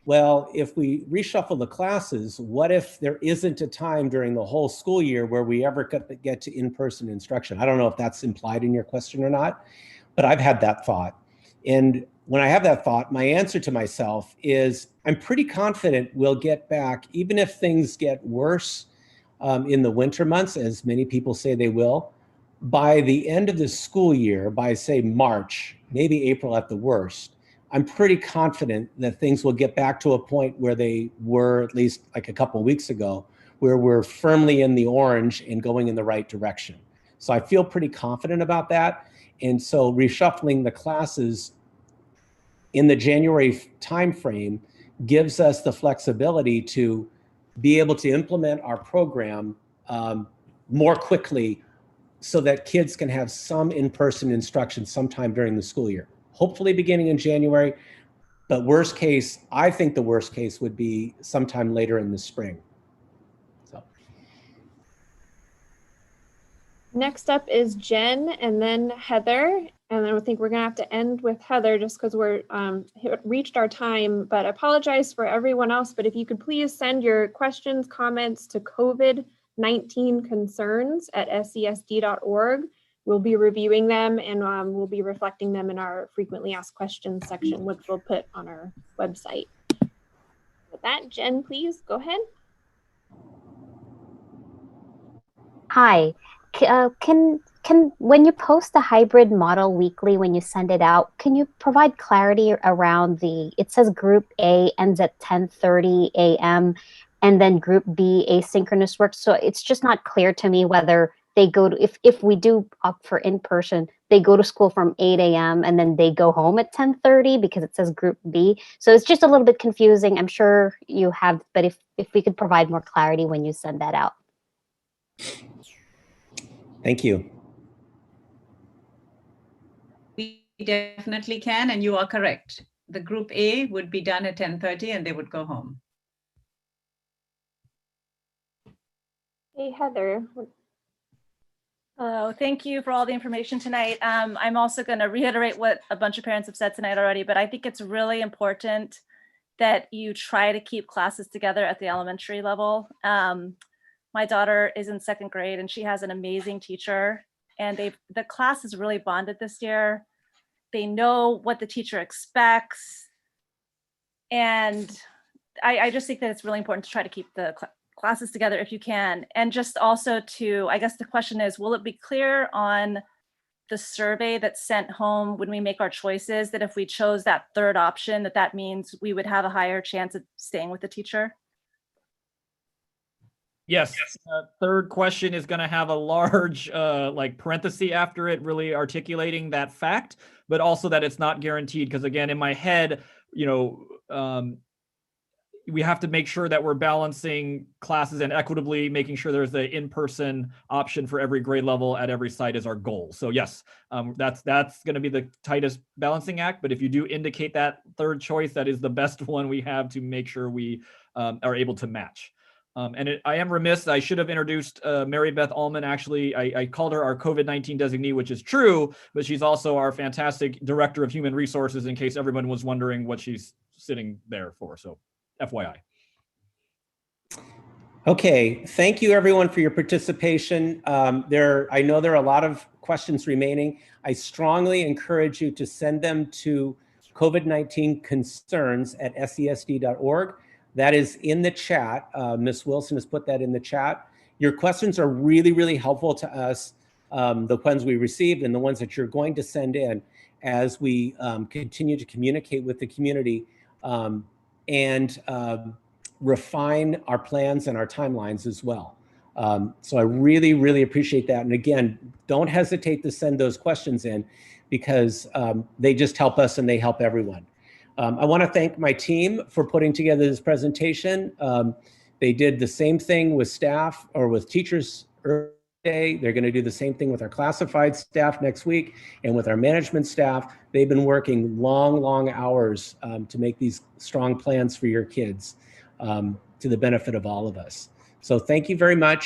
well, if we reshuffle the classes, what if there isn't a time during the whole school year where we ever get to in-person instruction? I don't know if that's implied in your question or not, but I've had that thought. And when I have that thought, my answer to myself is I'm pretty confident we'll get back, even if things get worse in the winter months, as many people say they will, by the end of the school year, by say March, maybe April at the worst, I'm pretty confident that things will get back to a point where they were at least like a couple of weeks ago, where we're firmly in the orange and going in the right direction. So I feel pretty confident about that. And so reshuffling the classes in the January timeframe gives us the flexibility to be able to implement our program more quickly so that kids can have some in-person instruction sometime during the school year, hopefully beginning in January. But worst case, I think the worst case would be sometime later in the spring. So. Next up is Jen and then Heather. And then I think we're gonna have to end with Heather just because we're reached our time, but I apologize for everyone else. But if you could please send your questions, comments to COVID-19 concerns@scSD.org. We'll be reviewing them and we'll be reflecting them in our frequently asked questions section, which we'll put on our website. With that, Jen, please go ahead. Hi, can when you post the hybrid model weekly, when you send it out, can you provide clarity around it says group A ends at 10:30 a.m. and then group B asynchronous work. So it's just not clear to me whether they go to, if we do opt for in-person, they go to school from 8 a.m. and then they go home at 10:30 because it says group B. So it's just a little bit confusing. I'm sure you have, but if we could provide more clarity when you send that out. Thank you. We definitely can, and you are correct. The group A would be done at 10:30 and they would go home. Hey, Heather. Hello, thank you for all the information tonight. I'm also going to reiterate what a bunch of parents have said tonight already, but I think it's really important that you try to keep classes together at the elementary level. My daughter is in 2nd grade and she has an amazing teacher, and the class is really bonded this year. They know what the teacher expects. And I just think that it's really important to try to keep the classes together if you can. And just also I guess the question is, will it be clear on the survey that's sent home when we make our choices that if we chose that third option, that means we would have a higher chance of staying with the teacher? Yes. Third question is going to have a large parenthesis after it, really articulating that fact, but also that it's not guaranteed. Because again, in my head, we have to make sure that we're balancing classes and equitably making sure there's the in-person option for every grade level at every site is our goal. So yes, that's going to be the tightest balancing act. But if you do indicate that third choice, that is the best one we have to make sure we are able to match. I am remiss. I should have introduced Mary Beth Ullman. Actually, I called her our COVID-19 designee, which is true, but she's also our fantastic Director of Human Resources, in case everyone was wondering what she's sitting there for. So FYI. Okay, thank you everyone for your participation. I know there are a lot of questions remaining. I strongly encourage you to send them to COVID-19 concerns@sesd.org. That is in the chat. Ms. Wilson has put that in the chat. Your questions are really, really helpful to us, the ones we received and the ones that you're going to send in as we continue to communicate with the community and refine our plans and our timelines as well. So I really, really appreciate that. And again, don't hesitate to send those questions in because they just help us and they help everyone. I want to thank my team for putting together this presentation. They did the same thing with staff or with teachers earlier today. They're going to do the same thing with our classified staff next week and with our management staff. They've been working long, long hours to make these strong plans for your kids to the benefit of all of us. So thank you very much.